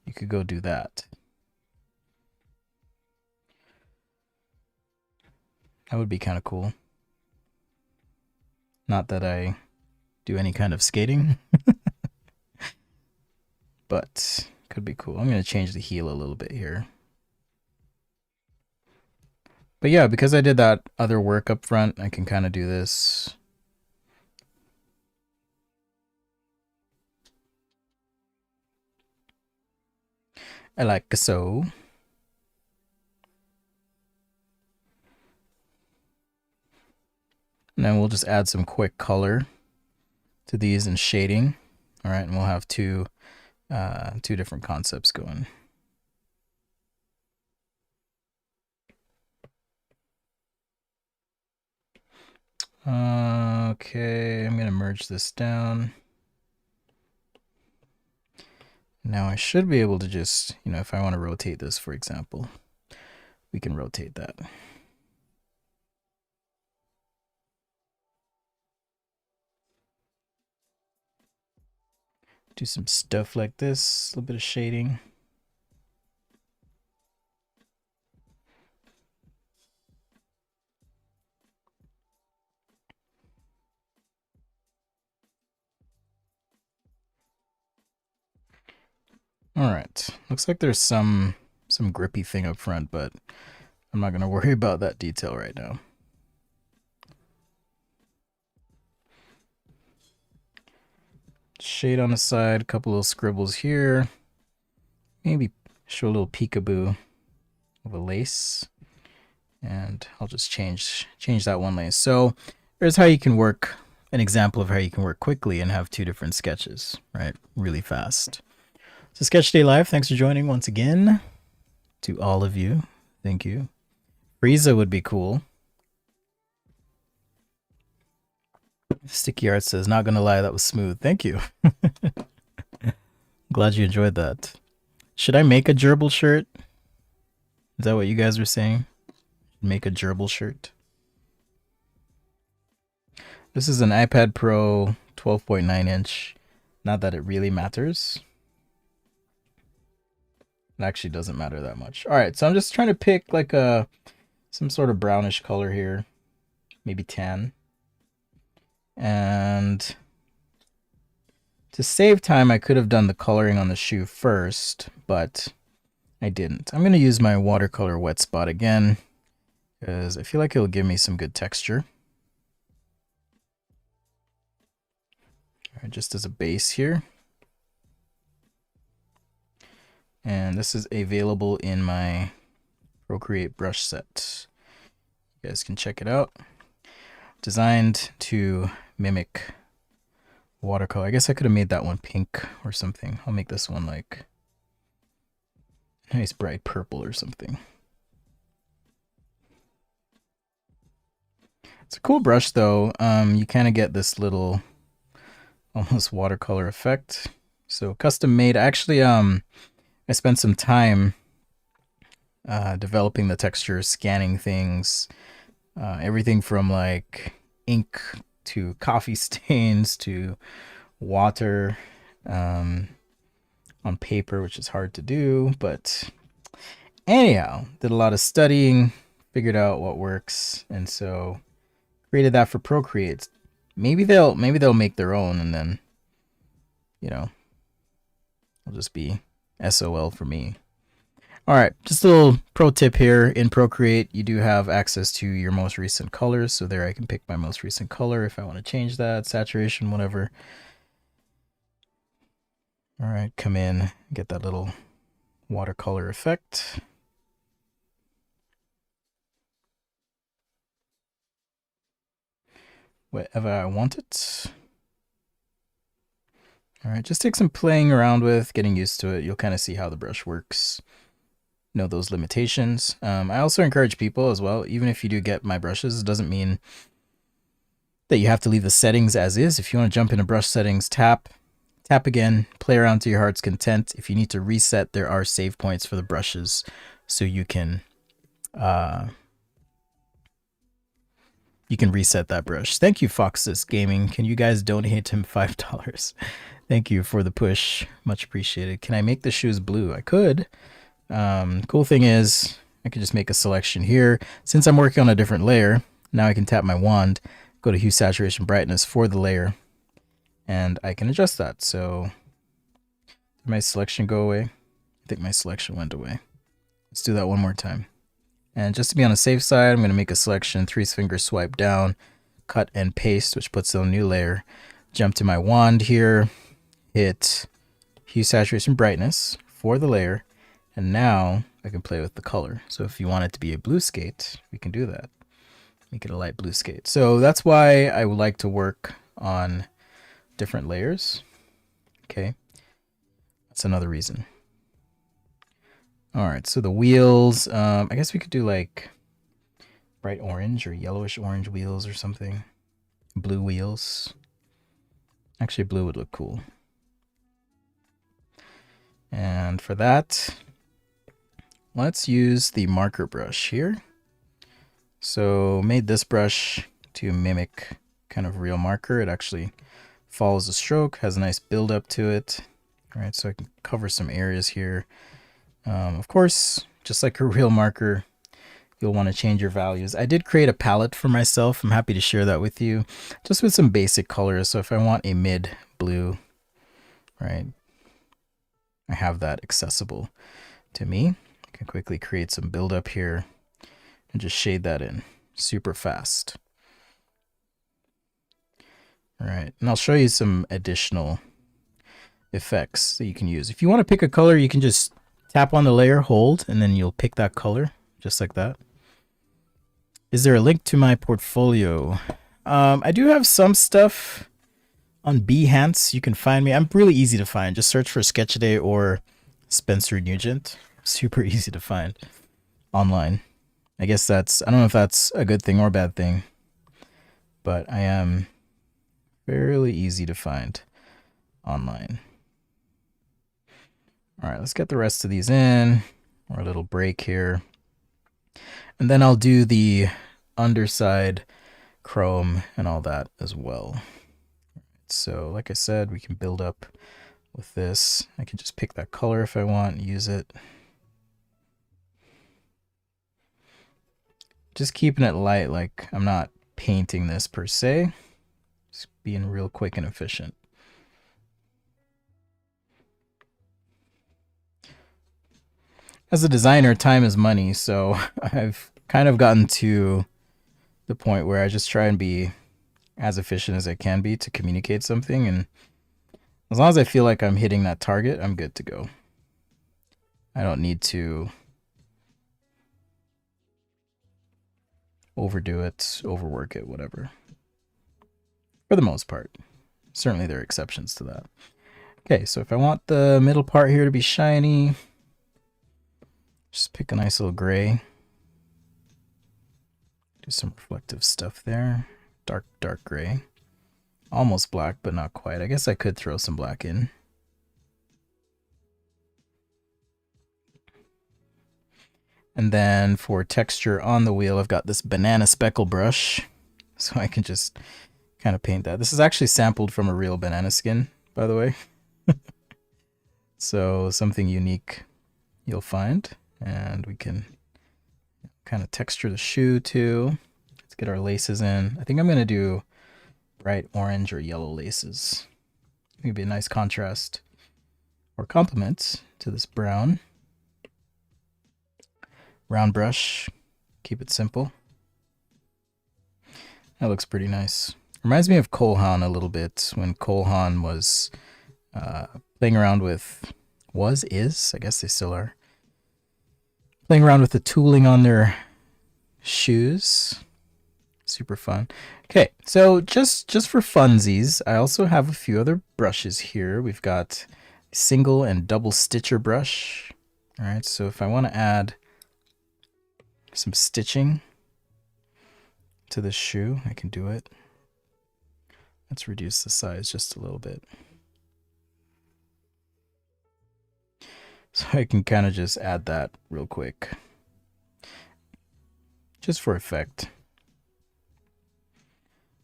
you could go do that. That would be kind of cool. Not that I do any kind of skating, but could be cool. I'm going to change the heel a little bit here. But yeah, because I did that other work up front, I can kind of do this. I like so. And then we'll just add some quick color to these and shading. All right, and we'll have two different concepts going. Okay, I'm gonna merge this down. Now I should be able to just, if I want to rotate this, for example, we can rotate that. Do some stuff like this, a little bit of shading. All right, looks like there's some grippy thing up front, but I'm not gonna worry about that detail right now. Shade on the side, a couple little scribbles here. Maybe show a little peekaboo of a lace. And I'll just change that one lace. So there's how you can work, an example of how you can work quickly and have two different sketches, right? Really fast. So Sketchaday Live, thanks for joining once again. To all of you, thank you. Frieza would be cool. Sticky Art says, not gonna lie, that was smooth. Thank you. Glad you enjoyed that. Should I make a gerbil shirt? Is that what you guys were saying? Make a gerbil shirt. This is an iPad Pro 12.9 inch. Not that it really matters. It actually doesn't matter that much. All right, so I'm just trying to pick like some sort of brownish color here, maybe tan. And to save time, I could have done the coloring on the shoe first, but I didn't. I'm going to use my watercolor wet spot again, because I feel like it'll give me some good texture. All right, just as a base here. And this is available in my Procreate brush set. You guys can check it out. Designed to mimic watercolor. I guess I could have made that one pink or something. I'll make this one like nice bright purple or something. It's a cool brush though. You kind of get this little almost watercolor effect. So custom made. Actually, I spent some time developing the texture, scanning things, everything from like ink to coffee stains to water on paper, which is hard to do. But anyhow, did a lot of studying, figured out what works, and so created that for Procreate. Maybe they'll make their own, and then it'll just be SOL for me. All right, just a little pro tip here. In Procreate, you do have access to your most recent colors. So there I can pick my most recent color if I want to change that, saturation, whatever. All right, come in, get that little watercolor effect. Whatever I want it. All right, just take some playing around with, getting used to it. You'll kind of see how the brush works. Know those limitations. I also encourage people as well, even if you do get my brushes, it doesn't mean that you have to leave the settings as is. If you want to jump into brush settings, tap Tap again, play around to your heart's content. If you need to reset, there are save points for the brushes, so you can reset that brush. Thank you, Foxus Gaming. Can you guys donate him $5? Thank you for the push. Much appreciated. Can I make the shoes blue? I could. Cool thing is, I could just make a selection here. Since I'm working on a different layer, now I can tap my wand, go to hue, saturation, brightness for the layer, and I can adjust that. So did my selection go away? I think my selection went away. Let's do that one more time. And just to be on the safe side, I'm going to make a selection, 3-finger swipe down, cut and paste, which puts on a new layer. Jump to my wand here, hit hue, saturation, brightness for the layer, and now I can play with the color. So if you want it to be a blue skate, we can do that. Make it a light blue skate. So that's why I would like to work on different layers. Okay, that's another reason. All right, so the wheels, I guess we could do like bright orange or yellowish orange wheels or something. Blue wheels. Actually, blue would look cool. And for that, let's use the marker brush here. So made this brush to mimic kind of real marker. It actually follows the stroke, has a nice build up to it. All right, so I can cover some areas here. Of course, just like a real marker, you'll want to change your values. I did create a palette for myself. I'm happy to share that with you, just with some basic colors. So if I want a mid blue, right, I have that accessible to me. I can quickly create some buildup here and just shade that in super fast. All right, and I'll show you some additional effects that you can use. If you want to pick a color, you can just tap on the layer, hold, and then you'll pick that color, just like that. Is there a link to my portfolio? I do have some stuff on Behance. You can find me. I'm really easy to find. Just search for Sketchaday or Spencer Nugent. Super easy to find online. I guess that's, I don't know if that's a good thing or a bad thing, but I am fairly easy to find online. All right, let's get the rest of these in. Or a little break here. And then I'll do the underside chrome and all that as well. So like I said, we can build up with this. I can just pick that color if I want and use it. Just keeping it light, like I'm not painting this per se. Just being real quick and efficient. As a designer, time is money, so I've kind of gotten to the point where I just try and be as efficient as I can be to communicate something, and as long as I feel like I'm hitting that target, I'm good to go. I don't need to overdo it, overwork it, whatever. For the most part. Certainly there are exceptions to that. Okay, so if I want the middle part here to be shiny, just pick a nice little gray. Do some reflective stuff there. Dark, dark gray. Almost black, but not quite. I guess I could throw some black in. And then for texture on the wheel, I've got this banana speckle brush. So I can just kind of paint that. This is actually sampled from a real banana skin, by the way. So something unique you'll find. And we can kind of texture the shoe too. Let's get our laces in. I think I'm going to do bright orange or yellow laces. It would be a nice contrast or complement to this brown. Round brush. Keep it simple. That looks pretty nice. Reminds me of Kolhan a little bit when Kolhan was playing around with, I guess they still are, playing around with the tooling on their shoes. Super fun. Okay, so just for funsies, I also have a few other brushes here. We've got single and double stitcher brush. All right, so if I want to add some stitching to this shoe, I can do it. Let's reduce the size just a little bit. So I can kind of just add that real quick. Just for effect.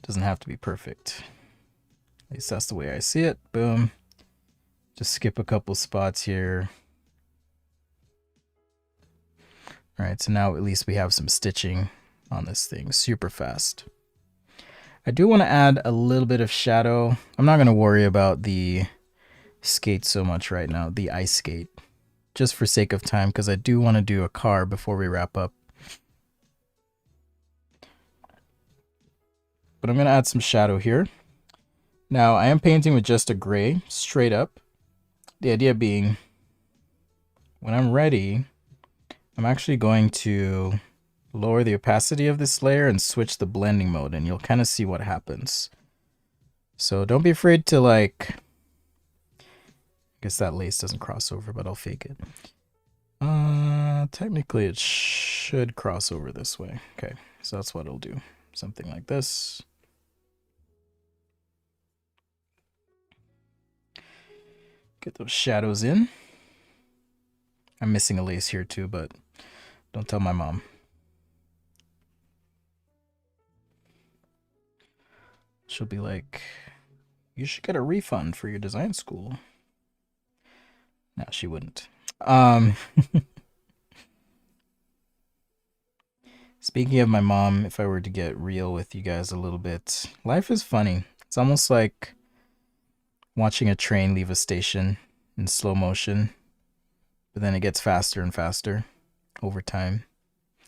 Doesn't have to be perfect. At least that's the way I see it. Boom. Just skip a couple spots here. All right, so now at least we have some stitching on this thing, super fast. I do want to add a little bit of shadow. I'm not going to worry about the skate so much right now, the ice skate, just for sake of time, because I do want to do a car before we wrap up. But I'm going to add some shadow here. Now, I am painting with just a gray, straight up. The idea being, when I'm ready, I'm actually going to lower the opacity of this layer and switch the blending mode, and you'll kind of see what happens. So don't be afraid to, like, I guess that lace doesn't cross over, but I'll fake it. Technically it should cross over this way. Okay, so that's what it'll do. Something like this. Get those shadows in. I'm missing a lace here too, but don't tell my mom. She'll be like, you should get a refund for your design school. No, she wouldn't. Speaking of my mom, if I were to get real with you guys a little bit, life is funny. It's almost like watching a train leave a station in slow motion, but then it gets faster and faster over time.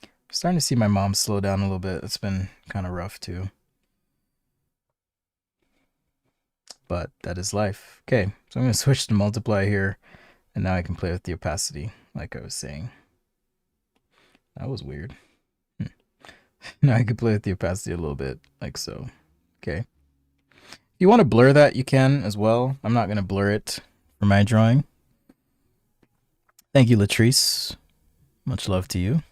I'm starting to see my mom slow down a little bit. It's been kind of rough too. But that is life. Okay, so I'm going to switch to multiply here, and now I can play with the opacity, like I was saying. That was weird. Now I can play with the opacity a little bit, like so. Okay. If you want to blur that, you can as well. I'm not going to blur it for my drawing. Thank you, Latrice. Much love to you.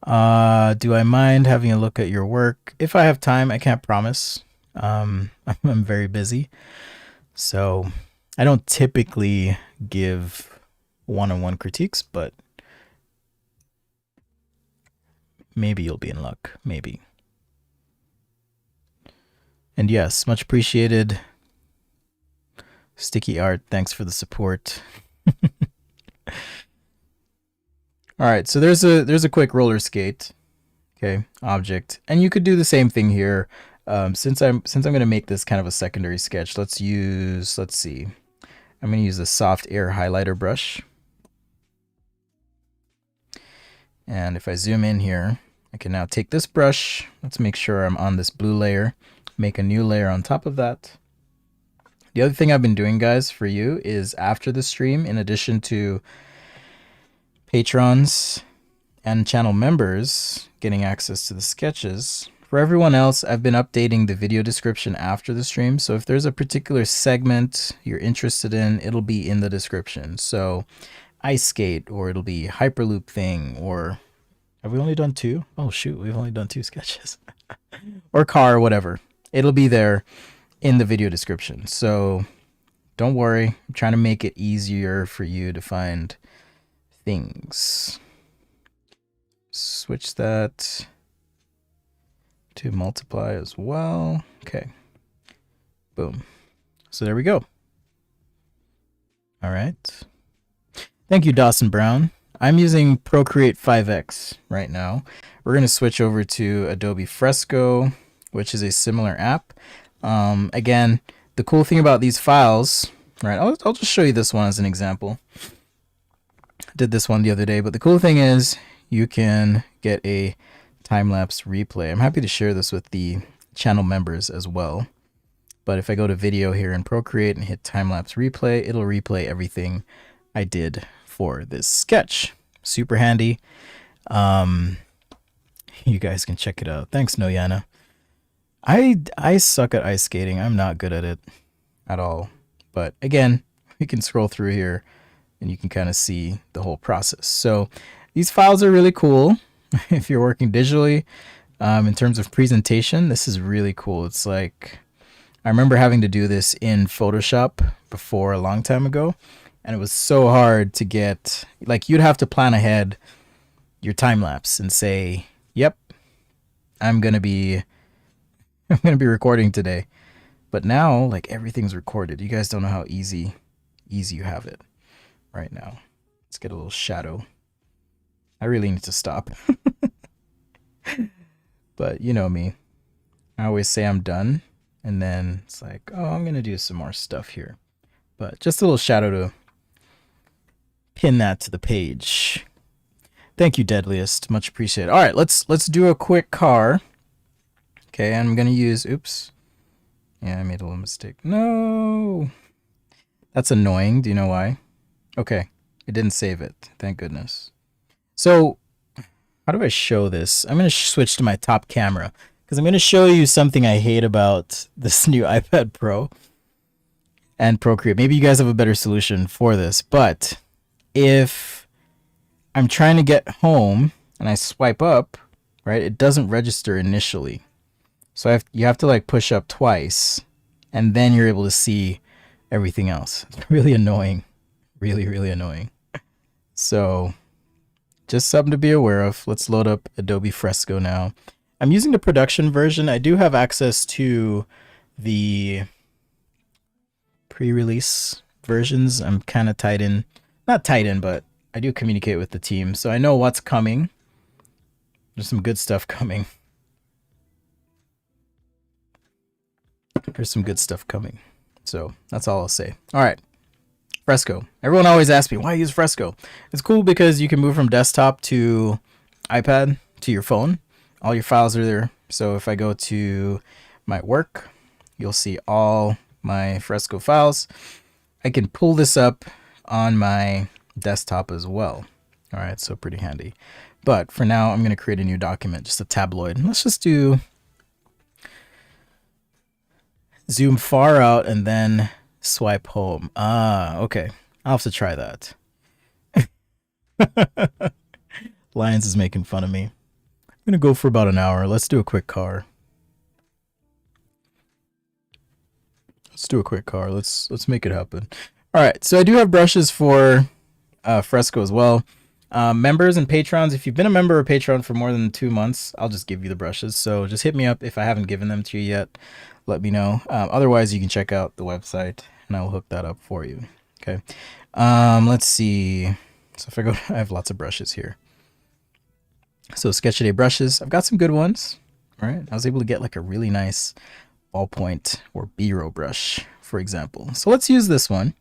Do I mind having a look at your work? If I have time, I can't promise. I'm very busy. So I don't typically give one-on-one critiques, but maybe you'll be in luck. Maybe. And yes, much appreciated. Sticky Art, thanks for the support. All right, so there's a quick roller skate. Okay, object, and you could do the same thing here. Since I'm going to make this kind of a secondary sketch, let's see. I'm going to use the soft air highlighter brush. And if I zoom in here, I can now take this brush. Let's make sure I'm on this blue layer. Make a new layer on top of that. The other thing I've been doing, guys, for you is after the stream, in addition to patrons and channel members getting access to the sketches, for everyone else, I've been updating the video description after the stream. So if there's a particular segment you're interested in, it'll be in the description. So ice skate, or it'll be Hyperloop thing, or have we only done 2? Oh shoot, we've only done 2 sketches. Or car, or whatever. It'll be there in the video description. So don't worry, I'm trying to make it easier for you to find things. Switch that to multiply as well. Okay. Boom. So there we go. All right. Thank you, Dawson Brown. I'm using Procreate 5X right now. We're going to switch over to Adobe Fresco, which is a similar app. Again, the cool thing about these files, right? I'll just show you this one as an example. I did this one the other day, but the cool thing is you can get a time-lapse replay. I'm happy to share this with the channel members as well. But if I go to video here in Procreate and hit time-lapse replay, it'll replay everything I did for this sketch. Super handy. You guys can check it out. Thanks, Noyana. I suck at ice skating. I'm not good at it at all. But again, you can scroll through here and you can kind of see the whole process. So these files are really cool. If you're working digitally, in terms of presentation, this is really cool. It's like I remember having to do this in Photoshop before a long time ago, and it was so hard to get, like, you'd have to plan ahead your time lapse and say, "Yep, I'm going to be I'm going to be recording today." But now, like, everything's recorded. You guys don't know how easy you have it right now. Let's get a little shadow. I really need to stop. But you know me. I always say I'm done, and then it's like, oh, I'm going to do some more stuff here. But just a little shadow to pin that to the page. Thank you, Deadliest. Much appreciated. All right, let's do a quick car. Okay, I'm going to use, oops. Yeah, I made a little mistake. No. That's annoying. Do you know why? Okay, it didn't save it. Thank goodness. So, how do I show this? I'm going to switch to my top camera because I'm going to show you something I hate about this new iPad Pro and Procreate. Maybe you guys have a better solution for this, but if I'm trying to get home and I swipe up, right, it doesn't register initially. So you have to like push up twice and then you're able to see everything else. It's really annoying. Really, really annoying. So just something to be aware of. Let's load up Adobe Fresco now. I'm using the production version. I do have access to the pre-release versions. I'm kind of tied in. Not tied in, but I do communicate with the team. So I know what's coming. There's some good stuff coming. There's some good stuff coming. So that's all I'll say. All right. Fresco. Everyone always asks me, why use Fresco? It's cool because you can move from desktop to iPad to your phone. All your files are there. So if I go to my work, you'll see all my Fresco files. I can pull this up on my desktop as well. All right, so pretty handy. But for now, I'm going to create a new document, just a tabloid. Let's just do zoom far out and then swipe home. Ah, okay. I'll have to try that. Lions is making fun of me. I'm going to go for about an hour. Let's do a quick car. Let's make it happen. All right, so I do have brushes for Fresco as well. Members and patrons, if you've been a member of Patreon for more than 2 months, I'll just give you the brushes. So just hit me up if I haven't given them to you yet. Let me know. Otherwise, you can check out the website and I'll hook that up for you. Okay. Let's see. So if I go, I have lots of brushes here. So Sketchaday brushes. I've got some good ones. All right. I was able to get like a really nice ballpoint or B-roll brush, for example. So let's use this one.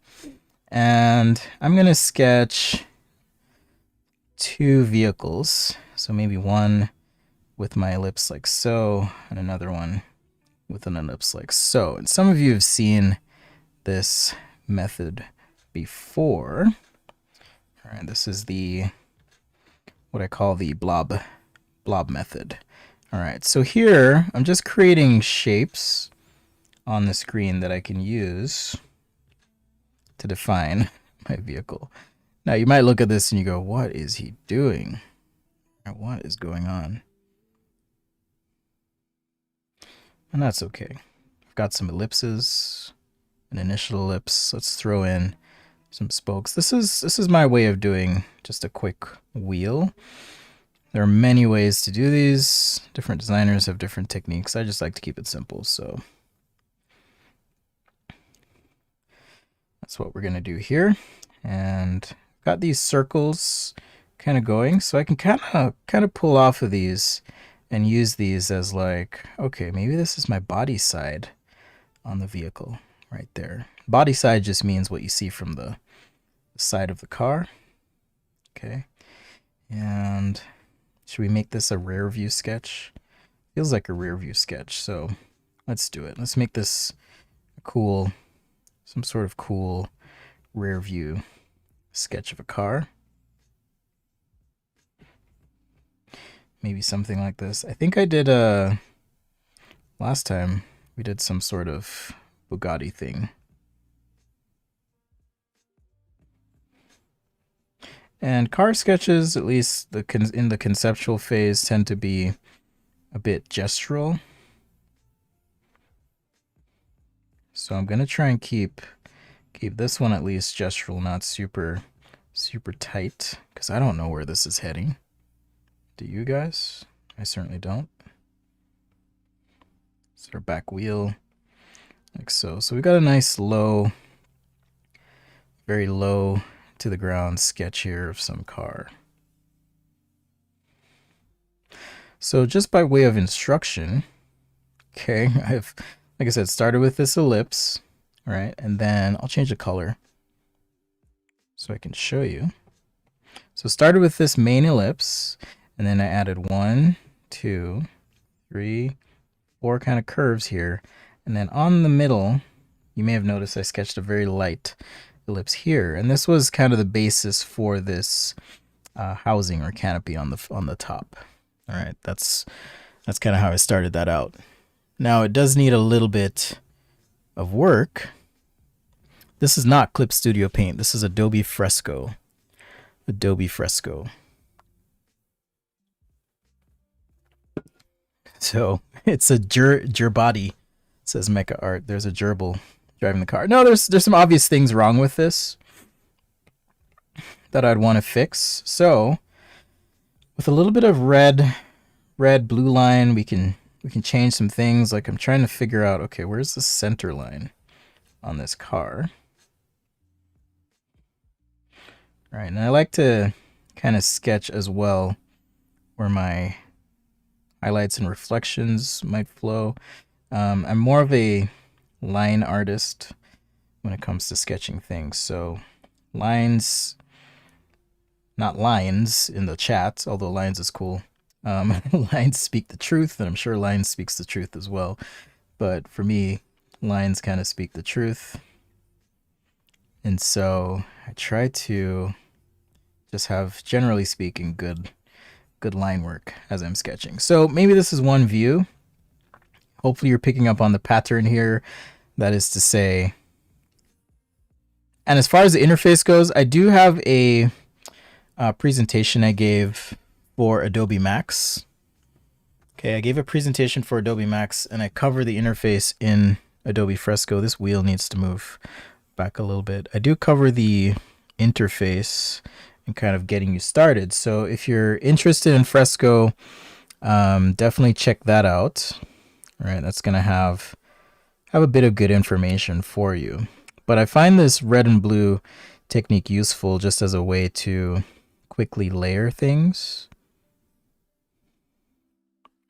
And I'm going to sketch 2 vehicles. So maybe one with my ellipse like so, and another one with an ellipse like so. And some of you have seen this method before. All right, this is the what I call the blob method. All right, so here I'm just creating shapes on the screen that I can use to define my vehicle. Now you might look at this and you go, what is he doing? What is going on? And that's okay. I've got some ellipses, an initial ellipse. Let's throw in some spokes. This is my way of doing just a quick wheel. There are many ways to do these. Different designers have different techniques. I just like to keep it simple, so that's what we're gonna do here. And got these circles kind of going, so I can kind of pull off of these and use these as like, okay, maybe this is my body side on the vehicle right there. Body side just means what you see from the side of the car. Okay, and should we make this a rear view sketch? Feels like a rear view sketch, so let's do it. Let's make this cool, some sort of cool rear view sketch of a car. Maybe something like this. I think I did last time we did some sort of Bugatti thing. And car sketches, at least in the conceptual phase, tend to be a bit gestural. So I'm gonna try and keep this one at least gestural, not super tight, because I don't know where this is heading. Do you guys? I certainly don't. So our back wheel, like so. So we got a nice low, very low to the ground sketch here of some car. So just by way of instruction, okay, I've, like I said, started with this ellipse, right? And then I'll change the color so I can show you. So started with this main ellipse, and then I added 1, 2, 3, 4 kind of curves here. And then on the middle, you may have noticed I sketched a very light ellipse here. And this was kind of the basis for this housing or canopy on the top. All right, that's kind of how I started that out. Now it does need a little bit of work. This is not Clip Studio Paint. This is Adobe Fresco. Adobe Fresco. So it's a gerbody. It says Mecha Art. There's a gerbil driving the car. No, there's some obvious things wrong with this that I'd want to fix. So with a little bit of red blue line, we can change some things. Like I'm trying to figure out, okay, where's the center line on this car? All right, and I like to kind of sketch as well where my highlights and reflections might flow. I'm more of a line artist when it comes to sketching things. So lines, not lines in the chat, although lines is cool. Lines speak the truth, and I'm sure lines speaks the truth as well. But for me, lines kind of speak the truth. And so I try to just have, generally speaking, good line work as I'm sketching. So maybe this is one view. Hopefully you're picking up on the pattern here. That is to say, and as far as the interface goes, I do have a presentation I gave for Adobe Max. Okay, I gave a presentation for Adobe Max and I cover the interface in Adobe Fresco. This wheel needs to move back a little bit. I do cover the interface and kind of getting you started. So if you're interested in Fresco, definitely check that out. All right, that's gonna have a bit of good information for you. But I find this red and blue technique useful just as a way to quickly layer things.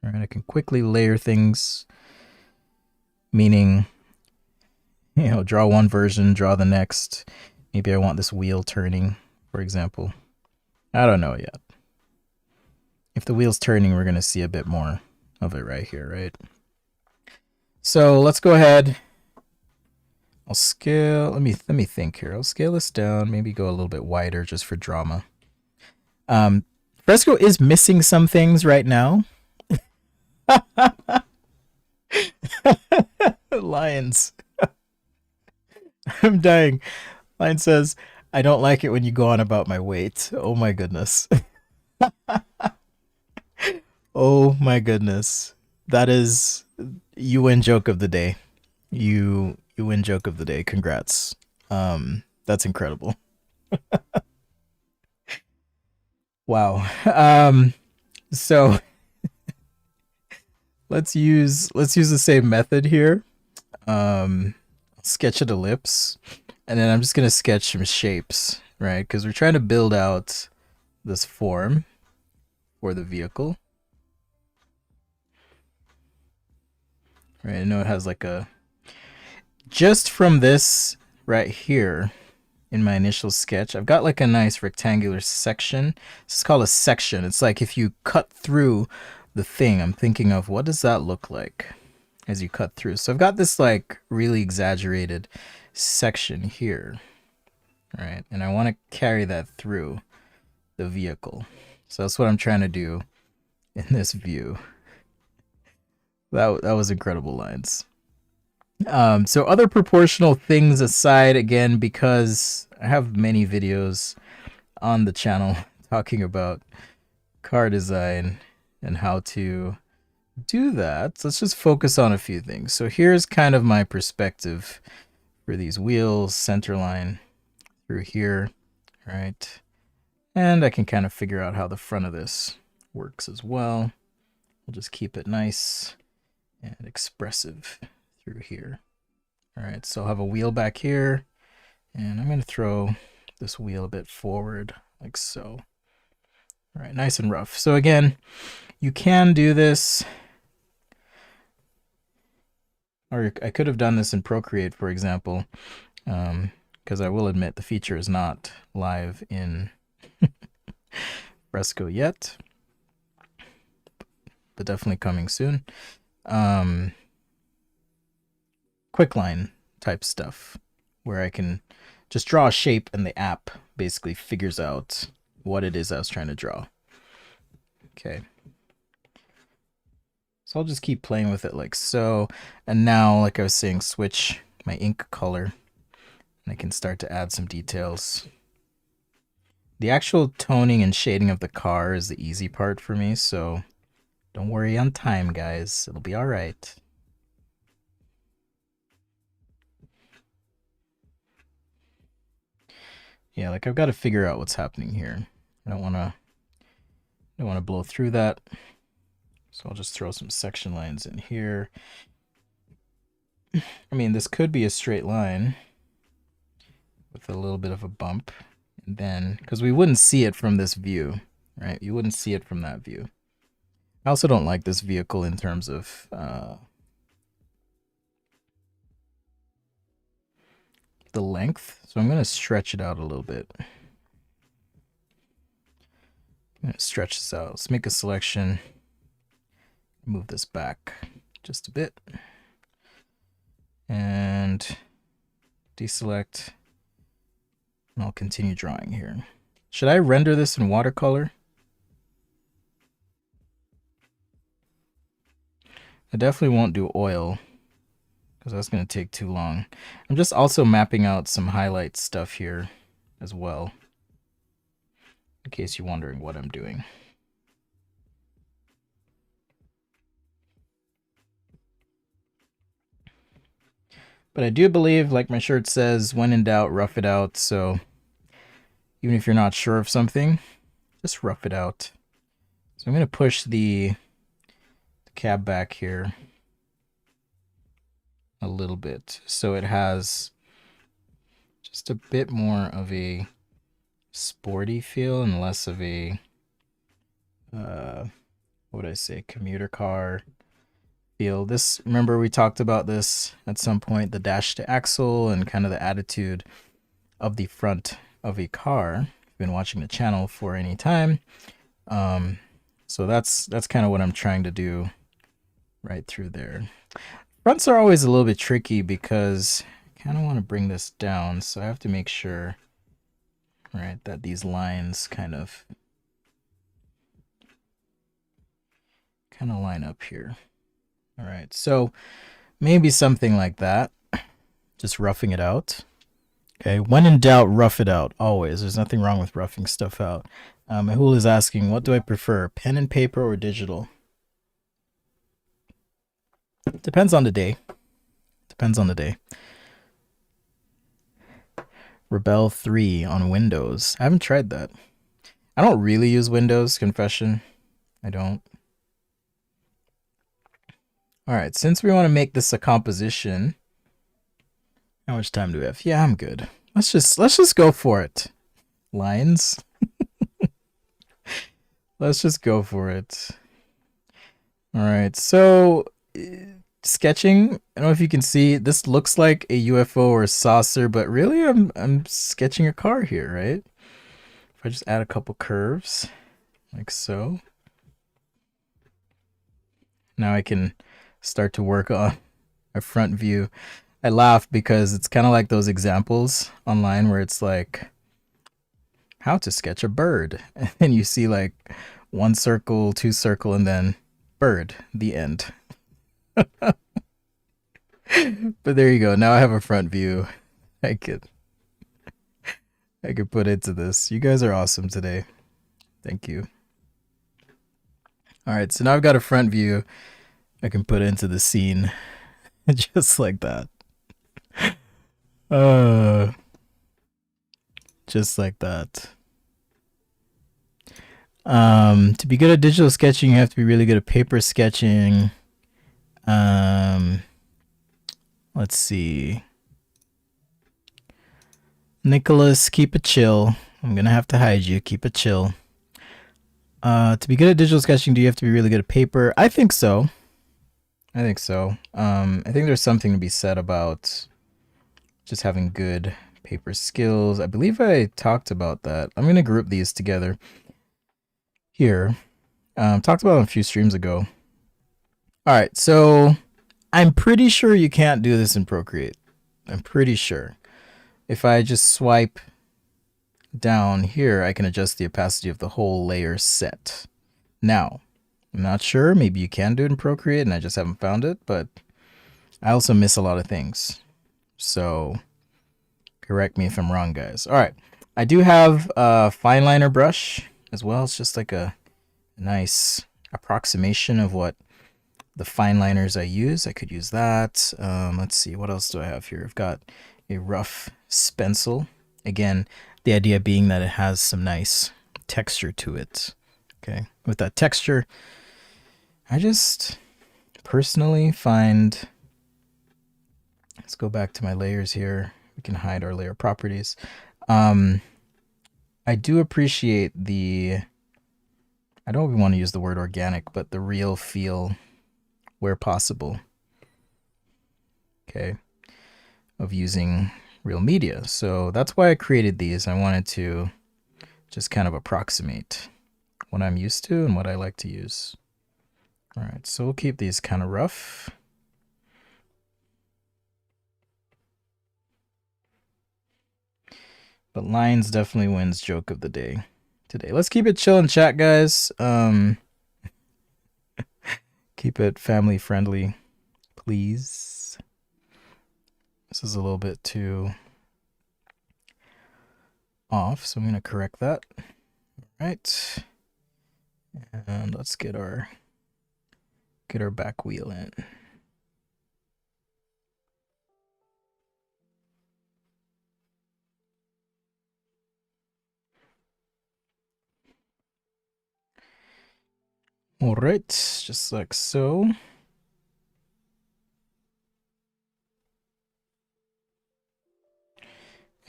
All right, I can quickly layer things, meaning, you know, draw one version, draw the next. Maybe I want this wheel turning, for example. I don't know yet. If the wheel's turning, we're going to see a bit more of it right here, right? So let's go ahead. I'll scale, let me think here. I'll scale this down, maybe go a little bit wider just for drama. Fresco is missing some things right now. Lions. I'm dying. Lion says, I don't like it when you go on about my weight. Oh my goodness. Oh my goodness. That is, you win joke of the day. You win joke of the day. Congrats. That's incredible. Wow. So let's use the same method here. Sketch an ellipse, and then I'm just gonna sketch some shapes, right? Because we're trying to build out this form for the vehicle. Right, I know it has like a, just from this right here in my initial sketch, I've got like a nice rectangular section. This is called a section. It's like if you cut through the thing, I'm thinking of what does that look like as you cut through. So I've got this like really exaggerated section here, right? And I want to carry that through the vehicle. So that's what I'm trying to do in this view. That was incredible lines. So other proportional things aside, again, because I have many videos on the channel talking about car design and how to do that, let's just focus on a few things. So here's kind of my perspective for these wheels, center line through here, right? And I can kind of figure out how the front of this works as well. We'll just keep it nice and expressive through here. All right, so I'll have a wheel back here, and I'm going to throw this wheel a bit forward like so. All right, nice and rough. So again, you can do this, or I could have done this in Procreate, for example, because I will admit the feature is not live in Fresco yet, but definitely coming soon. Quick line type stuff where I can just draw a shape and the app basically figures out what it is I was trying to draw. Okay. So I'll just keep playing with it like so. And now, like I was saying, switch my ink color and I can start to add some details. The actual toning and shading of the car is the easy part for me, so don't worry on time, guys. It'll be all right. Yeah, like I've got to figure out what's happening here. I don't want to blow through that. So I'll just throw some section lines in here. I mean, this could be a straight line with a little bit of a bump. And then, because we wouldn't see it from this view, right? You wouldn't see it from that view. I also don't like this vehicle in terms of the length. So I'm going to stretch it out a little bit. I'm going to stretch this out. Let's make a selection. Move this back just a bit. And deselect. And I'll continue drawing here. Should I render this in watercolor? I definitely won't do oil because that's going to take too long. I'm just also mapping out some highlight stuff here as well, in case you're wondering what I'm doing. But I do believe, like my shirt says, when in doubt, rough it out. So even if you're not sure of something, just rough it out. So I'm going to push the cab back here a little bit so it has just a bit more of a sporty feel and less of a what would I say, commuter car feel. This, remember we talked about this at some point, the dash to axle and kind of the attitude of the front of a car. If you've been watching the channel for any time, so that's kind of what I'm trying to do right through there. Fronts are always a little bit tricky because I kind of want to bring this down, so I have to make sure, right, that these lines kind of line up here. All right, so maybe something like that, just roughing it out. Okay, when in doubt, rough it out, always. There's nothing wrong with roughing stuff out. Mehul is asking, what do I prefer, pen and paper or digital? Depends on the day. Depends on the day. Rebel 3 on Windows. I haven't tried that. I don't really use Windows, confession. I don't. All right, since we want to make this a composition, how much time do we have? Yeah, I'm good. Let's just go for it. Lines. Let's just go for it. All right, so sketching. I don't know if you can see. This looks like a UFO or a saucer, but really, I'm sketching a car here, right? If I just add a couple curves, like so. Now I can start to work on a front view. I laugh because it's kind of like those examples online where it's like how to sketch a bird, and then you see like 1 circle, 2 circle, and then bird, the end. But there you go. Now I have a front view. I could put into this. You guys are awesome today. Thank you. All right, so now I've got a front view. I can put into the scene just like that. Uh, just like that. To be good at digital sketching, you have to be really good at paper sketching. Let's see. Nicholas, keep it chill. I'm gonna have to hide you. Keep it chill. To be good at digital sketching, do you have to be really good at paper? I think so. I think so. I think there's something to be said about just having good paper skills. I believe I talked about that. I'm gonna group these together here. Talked about them a few streams ago. All right, so I'm pretty sure you can't do this in Procreate. I'm pretty sure. If I just swipe down here, I can adjust the opacity of the whole layer set. Now, I'm not sure. Maybe you can do it in Procreate and I just haven't found it, but I also miss a lot of things. So correct me if I'm wrong, guys. All right. I do have a fine liner brush as well. It's just like a nice approximation of what the fine liners I use. I could use that. Let's see. What else do I have here? I've got a rough stencil. Again, the idea being that it has some nice texture to it. Okay. With that texture, I just personally find, let's go back to my layers here. We can hide our layer properties. I do appreciate the, I don't want to use the word organic, but the real feel where possible. Okay. Of using real media. So that's why I created these. I wanted to just kind of approximate what I'm used to and what I like to use. All right, so we'll keep these kind of rough. But lines definitely wins joke of the day today. Let's keep it chill in chat, guys. Keep it family friendly, please. This is a little bit too off, so I'm going to correct that. All right. And let's get our back wheel in. All right, just like so.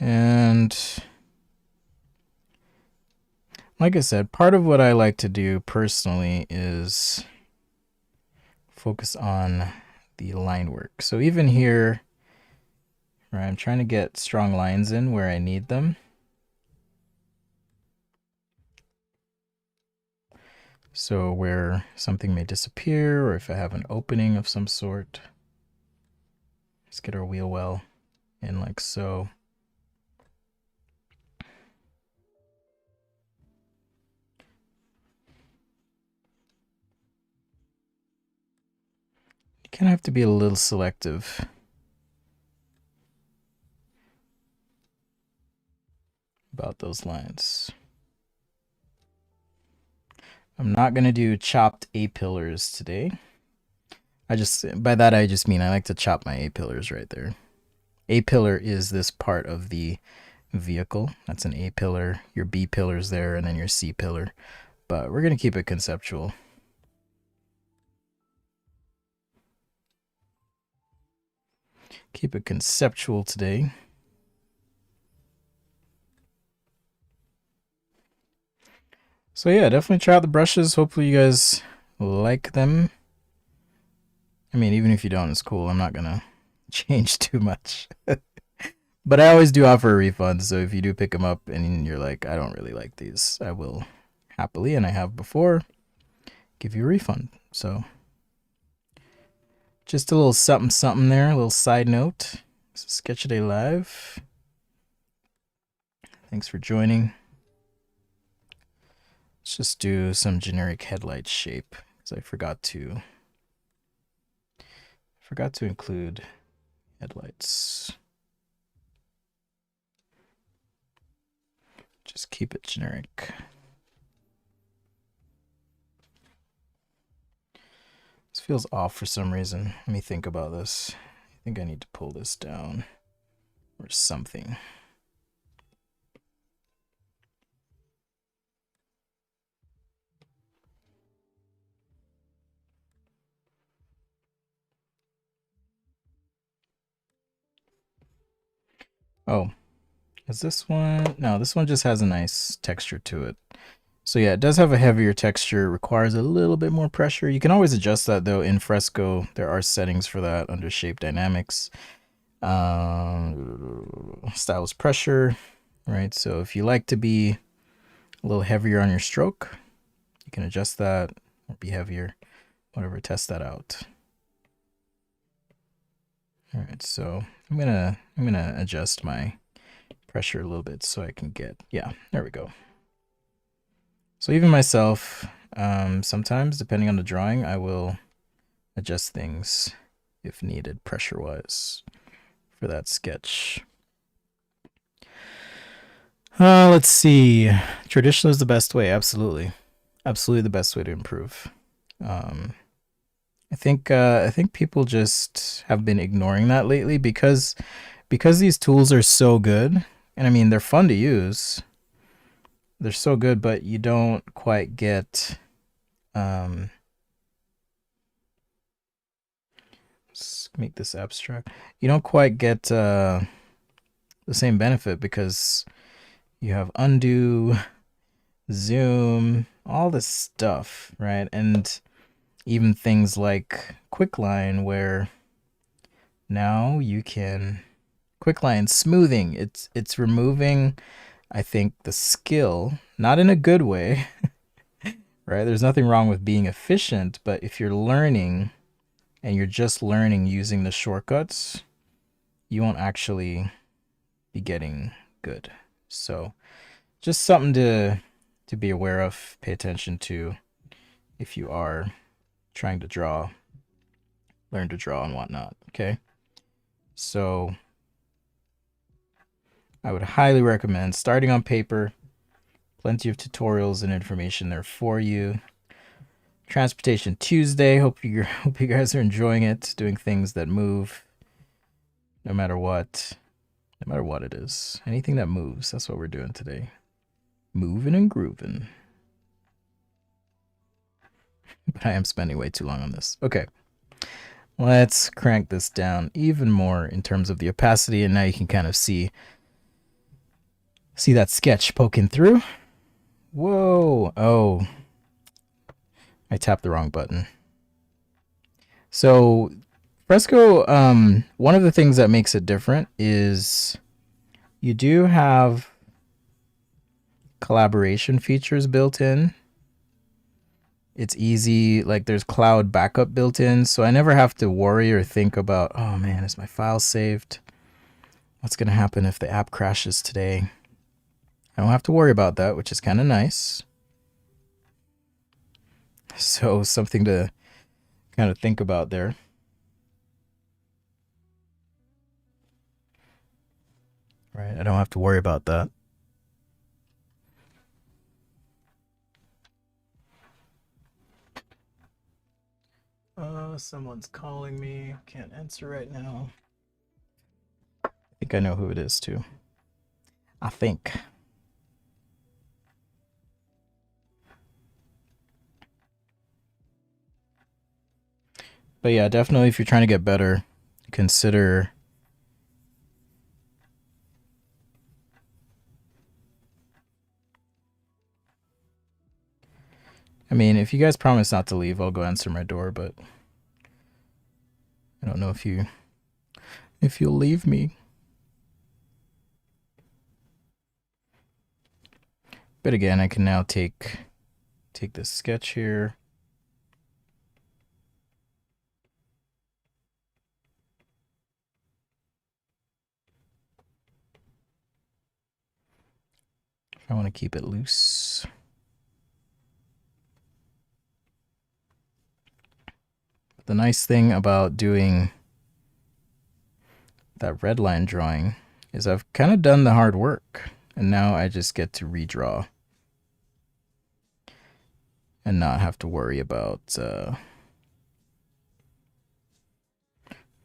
And like I said, part of what I like to do personally is focus on the line work. So even here, right, I'm trying to get strong lines in where I need them. So where something may disappear, or if I have an opening of some sort, just get our wheel well in like so. You kind of have to be a little selective about those lines. I'm not going to do chopped A-pillars today. By that I just mean I like to chop my A-pillars right there. A-pillar is this part of the vehicle. That's an A-pillar. Your B-pillar's there, and then your C-pillar. But we're going to keep it conceptual. Keep it conceptual today. So yeah, definitely try out the brushes. Hopefully you guys like them. I mean, even if you don't, it's cool. I'm not going to change too much. But I always do offer a refund, so if you do pick them up and you're like, I don't really like these, I will happily, and I have before, give you a refund. So just a little something something there, a little side note. This is Sketchaday Live. Thanks for joining. Let's just do some generic headlight shape, because I forgot to include headlights. Just keep it generic. Let's feels off for some reason. Let me think about this. I think I need to pull this down or something. Oh, is this one? No, this one just has a nice texture to it. So yeah, it does have a heavier texture, requires a little bit more pressure. You can always adjust that though in Fresco. There are settings for that under shape dynamics. Styles pressure, right? So if you like to be a little heavier on your stroke, you can adjust that or be heavier, whatever, test that out. All right, so I'm gonna adjust my pressure a little bit so I can get, yeah, there we go. So even myself, sometimes depending on the drawing, I will adjust things if needed pressure-wise for that sketch. Let's see. Traditional is the best way. Absolutely. Absolutely the best way to improve. I think people just have been ignoring that lately because these tools are so good, and I mean they're fun to use. They're so good, but you don't quite get let's make this abstract. You don't quite get the same benefit because you have undo, zoom, all this stuff, right? And even things like quicklime, where now you can quicklime smoothing. It's removing, I think, the skill, not in a good way, right? There's nothing wrong with being efficient, but if you're learning and you're just learning using the shortcuts, you won't actually be getting good. So just something to be aware of, pay attention to if you are trying to draw, learn to draw and whatnot, okay? So I would highly recommend starting on paper. Plenty of tutorials and information there for you. Transportation Tuesday. Hope you guys are enjoying it, doing things that move no matter what. No matter what it is. Anything that moves, that's what we're doing today. Moving and grooving. But I am spending way too long on this. Okay. Let's crank this down even more in terms of the opacity, and now you can kind of see that sketch poking through. Whoa. Oh. I tapped the wrong button. So Fresco, one of the things that makes it different is you do have collaboration features built in. It's easy, like there's cloud backup built in, so I never have to worry or think about, oh man, is my file saved? What's gonna happen if the app crashes today? I don't have to worry about that, which is kind of nice. So something to kind of think about there. Right, I don't have to worry about that. Someone's calling me. Can't answer right now. I think I know who it is too. I think. But yeah, definitely if you're trying to get better, consider I mean, if you guys promise not to leave, I'll go answer my door, but I don't know if you'll leave me. But again, I can now take this sketch here. I want to keep it loose. But the nice thing about doing that red line drawing is I've kind of done the hard work, and now I just get to redraw and not have to worry about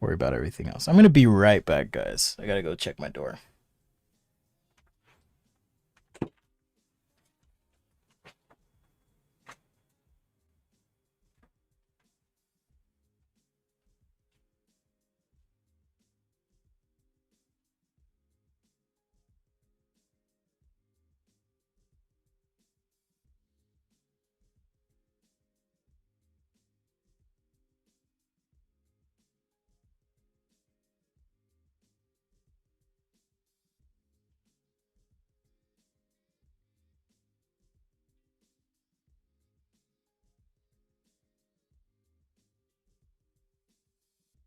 worry about everything else. I'm gonna be right back, guys. I gotta go check my door.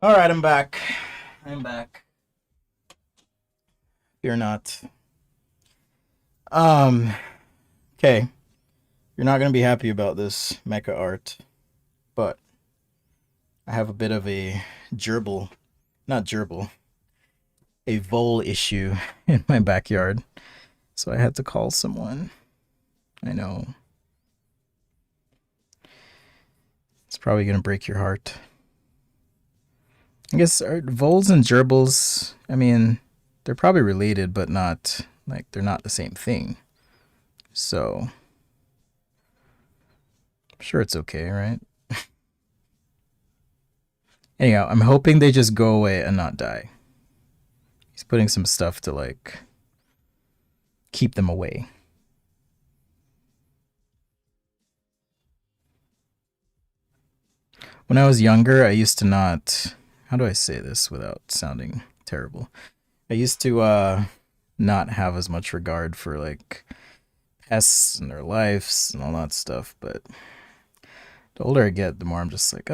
All right, I'm back. I'm back. Fear not. Okay. You're not gonna be happy about this mecha art, but I have a bit of a not gerbil, a vole issue in my backyard. So I had to call someone. I know. It's probably gonna break your heart. I guess voles and gerbils, I mean, they're probably related, but not, like, they're not the same thing. So, I'm sure it's okay, right? Anyhow, I'm hoping they just go away and not die. He's putting some stuff to, like, keep them away. When I was younger, I used to not... How do I say this without sounding terrible? I used to not have as much regard for, like, pests and their lives and all that stuff, but the older I get, the more I'm just like,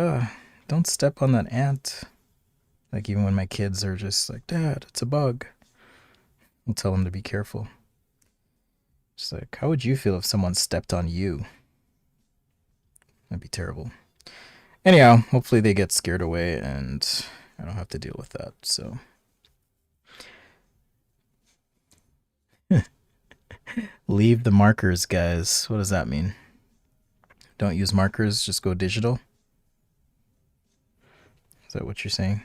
don't step on that ant. Like, even when my kids are just like, Dad, it's a bug, I'll tell them to be careful. Just like, how would you feel if someone stepped on you? That'd be terrible. Anyhow, hopefully they get scared away and I don't have to deal with that, so. Leave the markers, guys. What does that mean? Don't use markers, just go digital? Is that what you're saying?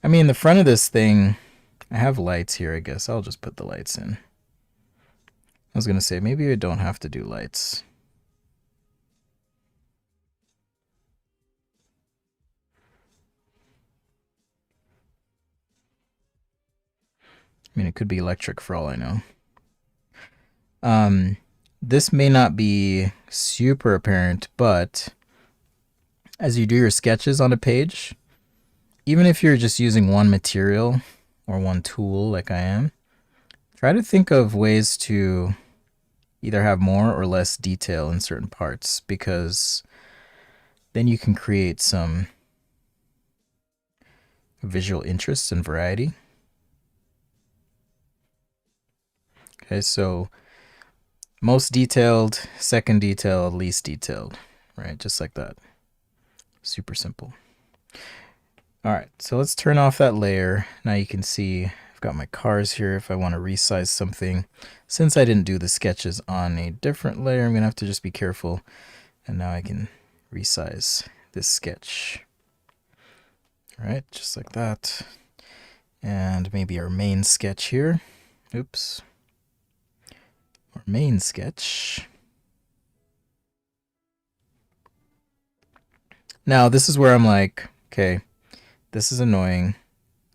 I mean, the front of this thing, I have lights here, I guess. I'll just put the lights in. I was going to say, maybe I don't have to do lights. I mean, it could be electric for all I know. This may not be super apparent, but as you do your sketches on a page, even if you're just using one material or one tool like I am, try to think of ways to either have more or less detail in certain parts, because then you can create some visual interest and variety. Okay, so most detailed, second detailed, least detailed, right? Just like that. Super simple. All right, so let's turn off that layer. Now you can see I've got my cars here if I want to resize something. Since I didn't do the sketches on a different layer, I'm going to have to just be careful. And now I can resize this sketch. All right, just like that. And maybe our main sketch here. Oops. Our main sketch. Now this is where I'm like, okay, this is annoying.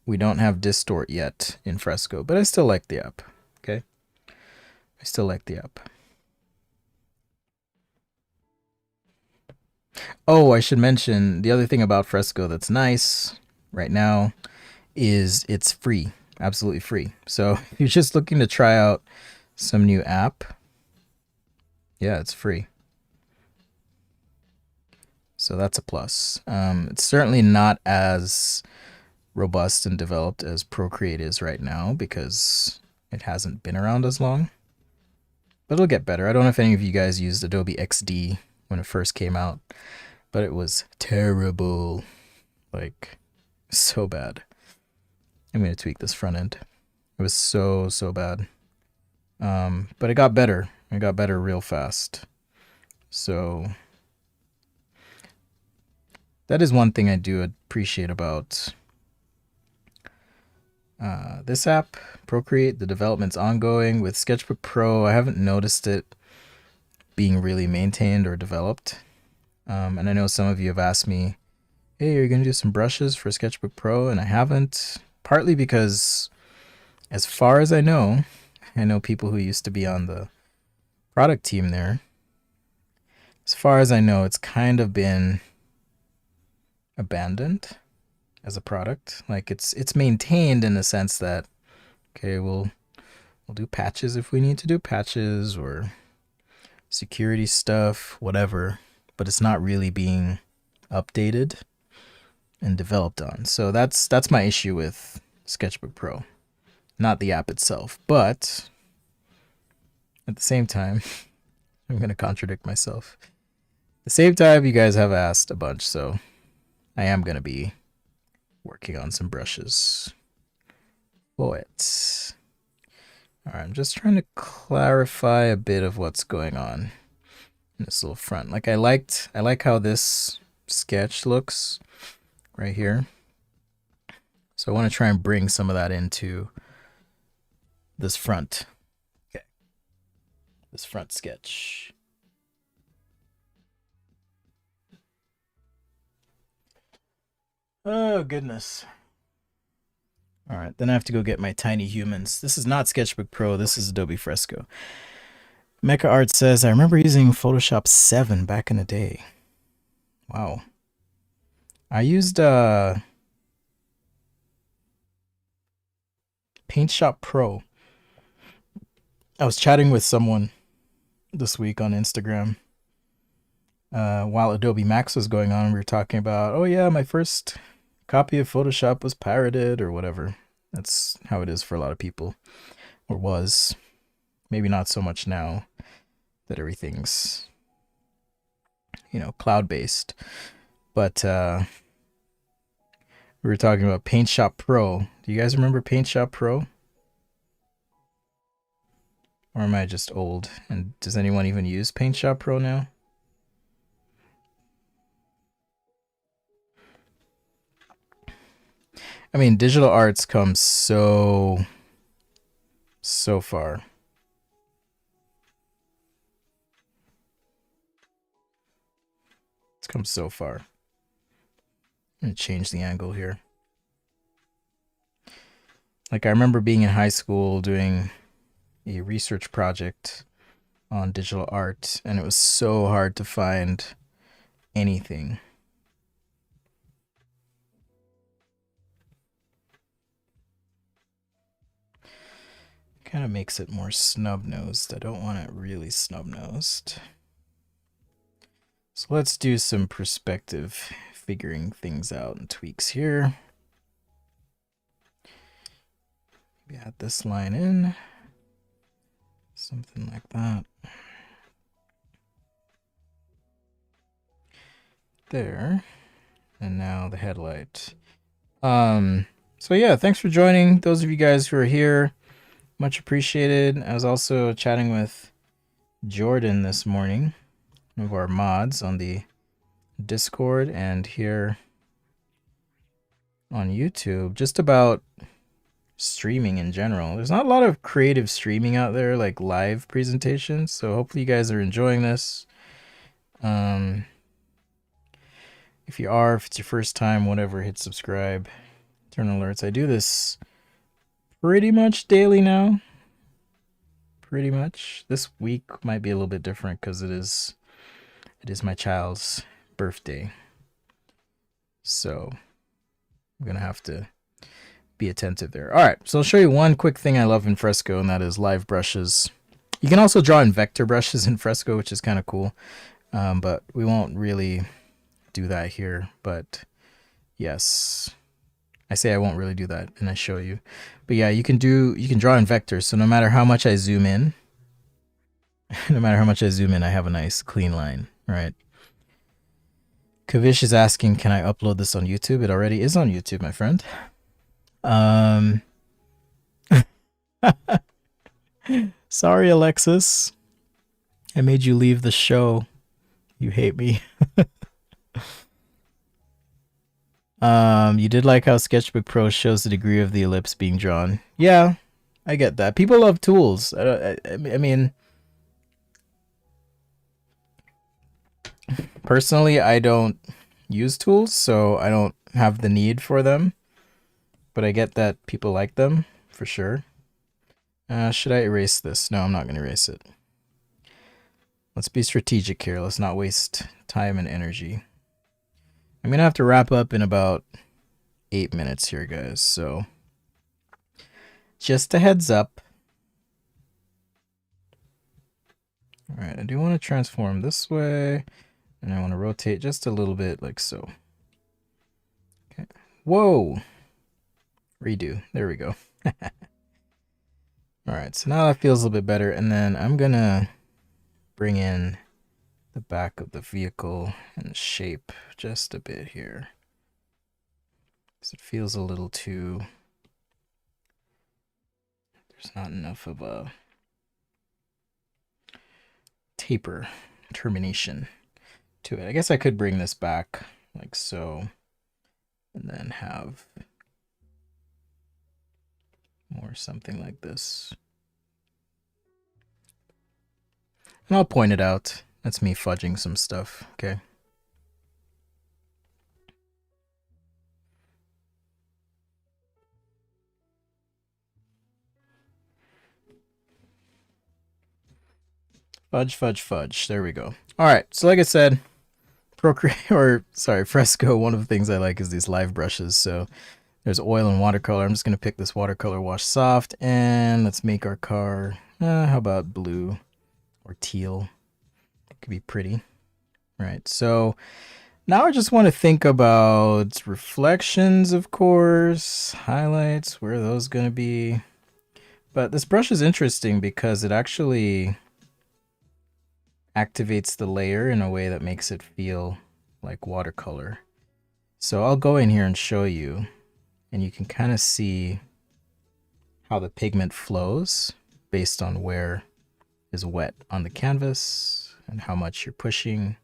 We don't have distort yet in Fresco, but I still like the app, okay? I still like the app. Oh, I should mention the other thing about Fresco that's nice right now is it's free, absolutely free. So if you're just looking to try out some new app, yeah, it's free. So that's a plus. It's certainly not as robust and developed as Procreate is right now because it hasn't been around as long. But it'll get better. I don't know if any of you guys used Adobe XD when it first came out, but it was terrible. Like, so bad. I'm going to tweak this front end. It was so bad. But it got better. It got better real fast. So That is one thing I do appreciate about this app, Procreate. The development's ongoing. With Sketchbook Pro, I haven't noticed it being really maintained or developed. And I know some of you have asked me, hey, are you going to do some brushes for Sketchbook Pro? And I haven't, partly because as far as I know people who used to be on the product team there. As far as I know, it's kind of been abandoned as a product. Like it's maintained in the sense that, okay, we'll do patches if we need to do patches or security stuff, whatever, but it's not really being updated and developed on. So that's my issue with Sketchbook Pro, not the app itself. But at the same time, I'm going to contradict myself. At the same time, you guys have asked a bunch, so I am going to be working on some brushes for it. All right, I'm just trying to clarify a bit of what's going on in this little front. Like I like how this sketch looks right here. So I want to try and bring some of that into this front. Okay. This front sketch. Oh, goodness. All right, then I have to go get my tiny humans. This is not Sketchbook Pro. This is Adobe Fresco. Mecha Art says, I remember using Photoshop 7 back in the day. Wow. I used Paint Shop Pro. I was chatting with someone this week on Instagram while Adobe Max was going on. We were talking about, oh yeah, my first copy of Photoshop was pirated or whatever. That's how it is for a lot of people, or was. Maybe not so much now that everything's, cloud-based. But we were talking about Paint Shop Pro. Do you guys remember Paint Shop Pro? Or am I just old? And does anyone even use Paint Shop Pro now? I mean, digital art's come so far. It's come so far. I'm gonna change the angle here. Like I remember being in high school doing a research project on digital art, and it was so hard to find anything. Kind of makes it more snub-nosed. I don't want it really snub-nosed. So let's do some perspective figuring things out and tweaks here. Maybe add this line in. Something like that. There. And now the headlight. So yeah, thanks for joining. Those of you guys who are here, much appreciated. I was also chatting with Jordan this morning, one of our mods on the Discord and here on YouTube, just about streaming in general. There's not a lot of creative streaming out there, like live presentations, so hopefully you guys are enjoying this. If you are, if it's your first time, whatever, hit subscribe, turn on alerts. I do this pretty much daily now. Pretty much. This week might be a little bit different because it is my child's birthday. So I'm gonna have to be attentive there. All right, so I'll show you one quick thing I love in Fresco, and that is live brushes. You can also draw in vector brushes in Fresco, which is kind of cool, but we won't really do that here. But yes, I say I won't really do that, and I show you. But yeah, you can draw in vectors. So no matter how much I zoom in, I have a nice clean line, right? Kavish is asking, can I upload this on YouTube? It already is on YouTube, my friend. Sorry, Alexis. I made you leave the show. You hate me. You did like how Sketchbook Pro shows the degree of the ellipse being drawn. Yeah, I get that. People love tools. I mean, personally, I don't use tools, so I don't have the need for them. But I get that people like them, for sure. Should I erase this? No, I'm not going to erase it. Let's be strategic here. Let's not waste time and energy. I'm going to have to wrap up in about 8 minutes here, guys. So just a heads up. All right, I do want to transform this way. And I want to rotate just a little bit like so. Okay. Whoa. Redo. There we go. All right, so now that feels a little bit better. And then I'm going to bring in the back of the vehicle and shape just a bit here. Because it feels a little too... There's not enough of a taper termination to it. I guess I could bring this back like so. And then have more something like this. And I'll point it out. That's me fudging some stuff, okay? Fudge, fudge, fudge. There we go. All right, so like I said, Fresco, one of the things I like is these live brushes. So there's oil and watercolor. I'm just going to pick this watercolor wash soft, and let's make our car, how about blue or teal? It could be pretty. All right, so now I just want to think about reflections, of course, highlights, where are those going to be? But this brush is interesting because it actually activates the layer in a way that makes it feel like watercolor. So I'll go in here and show you, and you can kind of see how the pigment flows based on where is wet on the canvas and how much you're pushing.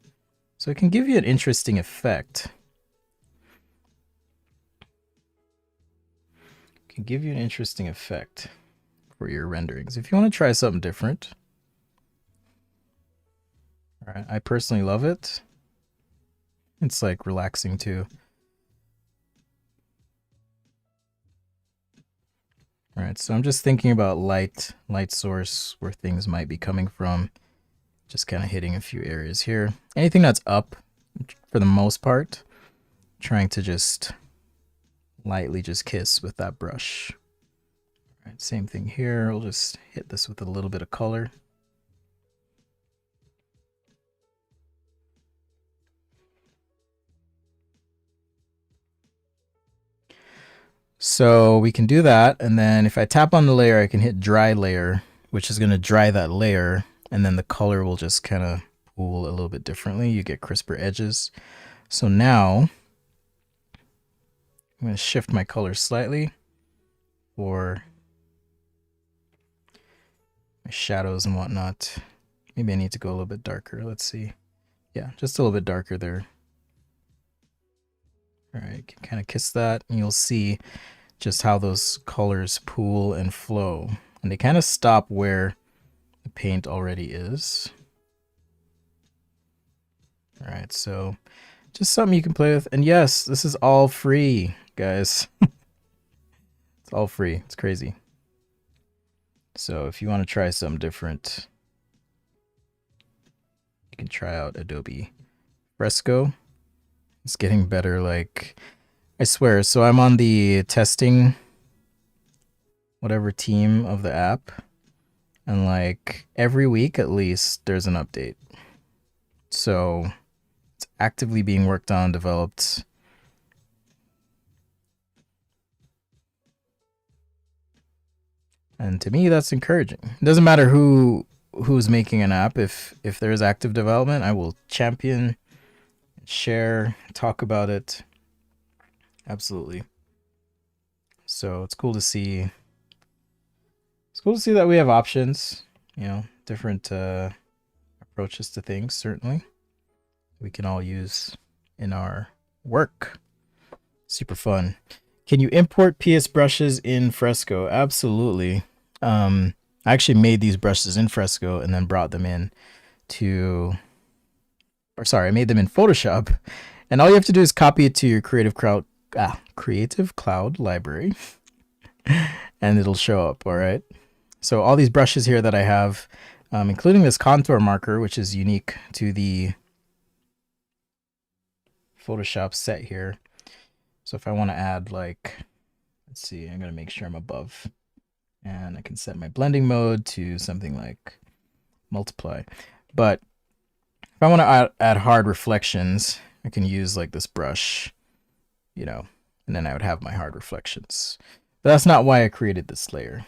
So it can give you an interesting effect. It can give you an interesting effect for your renderings. If you want to try something different. All right, I personally love it. It's like relaxing too. All right, so I'm just thinking about light source, where things might be coming from. Just kind of hitting a few areas here. Anything that's up, for the most part, trying to just lightly just kiss with that brush. All right, same thing here. We'll just hit this with a little bit of color. So we can do that, and then if I tap on the layer, I can hit dry layer, which is going to dry that layer, and then the color will just kind of pool a little bit differently. You get crisper edges. So now I'm going to shift my color slightly for my shadows and whatnot. Maybe I need to go a little bit darker. Let's see. Yeah, just a little bit darker there. All right, can kind of kiss that, and you'll see just how those colors pool and flow. And they kind of stop where the paint already is. All right, so just something you can play with. And yes, this is all free, guys. It's all free. It's crazy. So if you want to try something different, you can try out Adobe Fresco. It's getting better, like, I swear. So I'm on the testing whatever team of the app, and like every week at least there's an update. So it's actively being worked on, developed. And to me, that's encouraging. It doesn't matter who's making an app. If there is active development, I will champion, share, talk about it. Absolutely. So it's cool to see. It's cool to see that we have options, you know, different approaches to things, certainly, we can all use in our work. Super fun. Can you import PS brushes in Fresco? Absolutely. I actually made these brushes in Fresco and then brought them in to, or sorry, I made them in Photoshop. And all you have to do is copy it to your Creative Cloud library, and it'll show up. All right. So all these brushes here that I have, including this contour marker, which is unique to the Photoshop set here. So if I want to add, like, let's see, I'm going to make sure I'm above, and I can set my blending mode to something like multiply. But if I want to add hard reflections, I can use like this brush, you know, and then I would have my hard reflections. But that's not why I created this layer.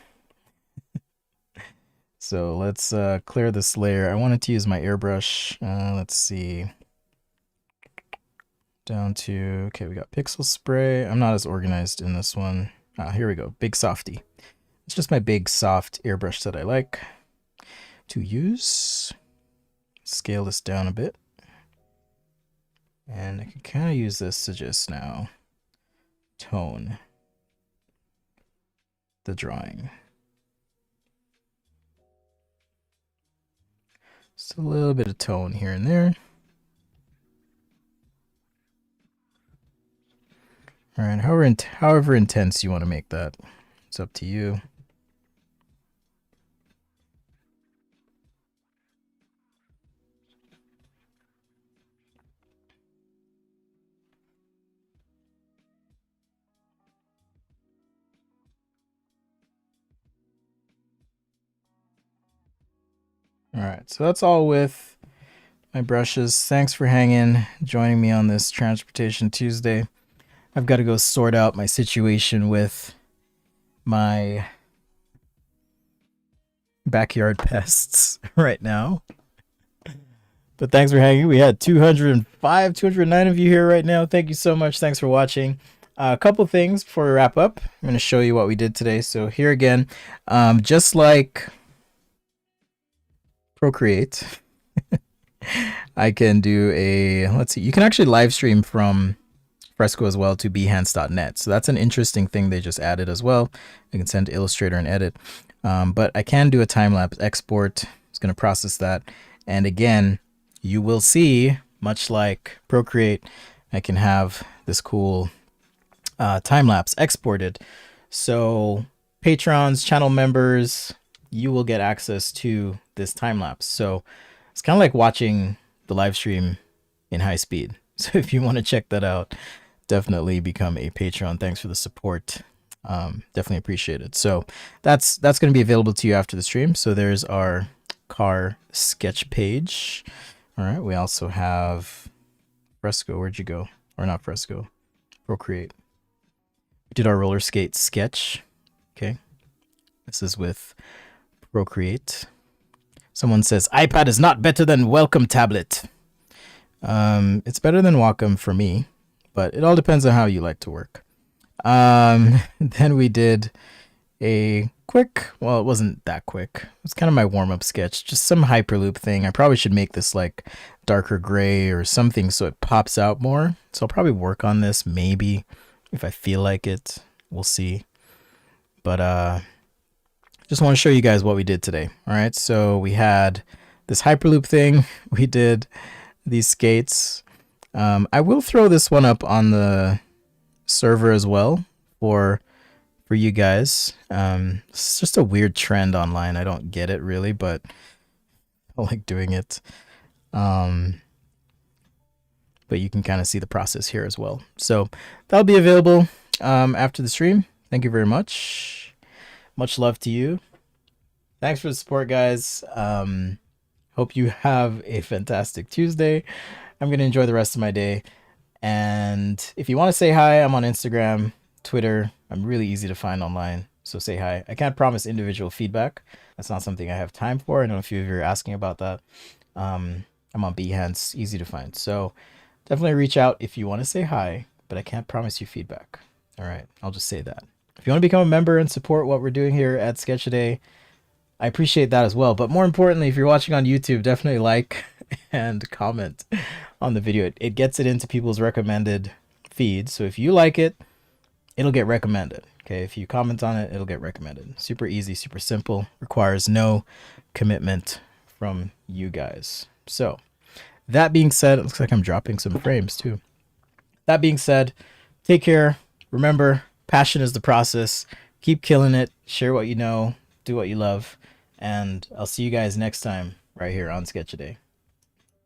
So let's clear this layer. I wanted to use my airbrush. Let's see. Down to, okay, we got pixel spray. I'm not as organized in this one. Here we go, big softy. It's just my big soft airbrush that I like to use. Scale this down a bit. And I can kind of use this to just now tone the drawing. Just a little bit of tone here and there. All right, however intense you want to make that, it's up to you. All right, so that's all with my brushes. Thanks for joining me on this Transportation Tuesday. I've got to go sort out my situation with my backyard pests right now. But thanks for hanging. We had 205, 209 of you here right now. Thank you so much. Thanks for watching. A couple things before we wrap up. I'm going to show you what we did today. So here again, just like Procreate, I can do let's see, you can actually live stream from Fresco as well to behance.net. So that's an interesting thing they just added as well. I can send to Illustrator and edit. But I can do a time-lapse export. It's going to process that. And again, you will see, much like Procreate, I can have this cool time-lapse exported. So patrons, channel members, you will get access to this time-lapse. So it's kind of like watching the live stream in high speed. So if you want to check that out, definitely become a patron. Thanks for the support. Definitely appreciate it. So that's going to be available to you after the stream. So there's our car sketch page. All right. We also have Fresco. Where'd you go? Or not Fresco, Procreate. We did our roller skate sketch. Okay. This is with Procreate. Someone says iPad is not better than Welcome tablet. It's better than Wacom for me, but it all depends on how you like to work. Then we did a quick, well, it wasn't that quick. It was kind of my warm-up sketch, just some Hyperloop thing. I probably should make this like darker gray or something so it pops out more. So I'll probably work on this maybe if I feel like it. We'll see. But just want to show you guys what we did today. All right, so we had this Hyperloop thing. We did these skates. I will throw this one up on the server as well for you guys. It's just a weird trend online. I don't get it really, but I like doing it. But you can kind of see the process here as well. So that'll be available after the stream. Thank you very much. Much love to you. Thanks for the support, guys. Hope you have a fantastic Tuesday. I'm going to enjoy the rest of my day. And if you want to say hi, I'm on Instagram, Twitter. I'm really easy to find online. So say hi. I can't promise individual feedback. That's not something I have time for. I know a few of you are asking about that. I'm on Behance, easy to find. So definitely reach out if you want to say hi, but I can't promise you feedback. All right, I'll just say that. If you want to become a member and support what we're doing here at Sketchaday, I appreciate that as well. But more importantly, if you're watching on YouTube, definitely like and comment on the video. It gets it into people's recommended feed. So if you like it, it'll get recommended. Okay, if you comment on it, it'll get recommended. Super easy, super simple, requires no commitment from you guys. So that being said, it looks like I'm dropping some frames too. That being said, take care. Remember, passion is the process. Keep killing it. Share what you know. Do what you love. And I'll see you guys next time right here on Sketchaday.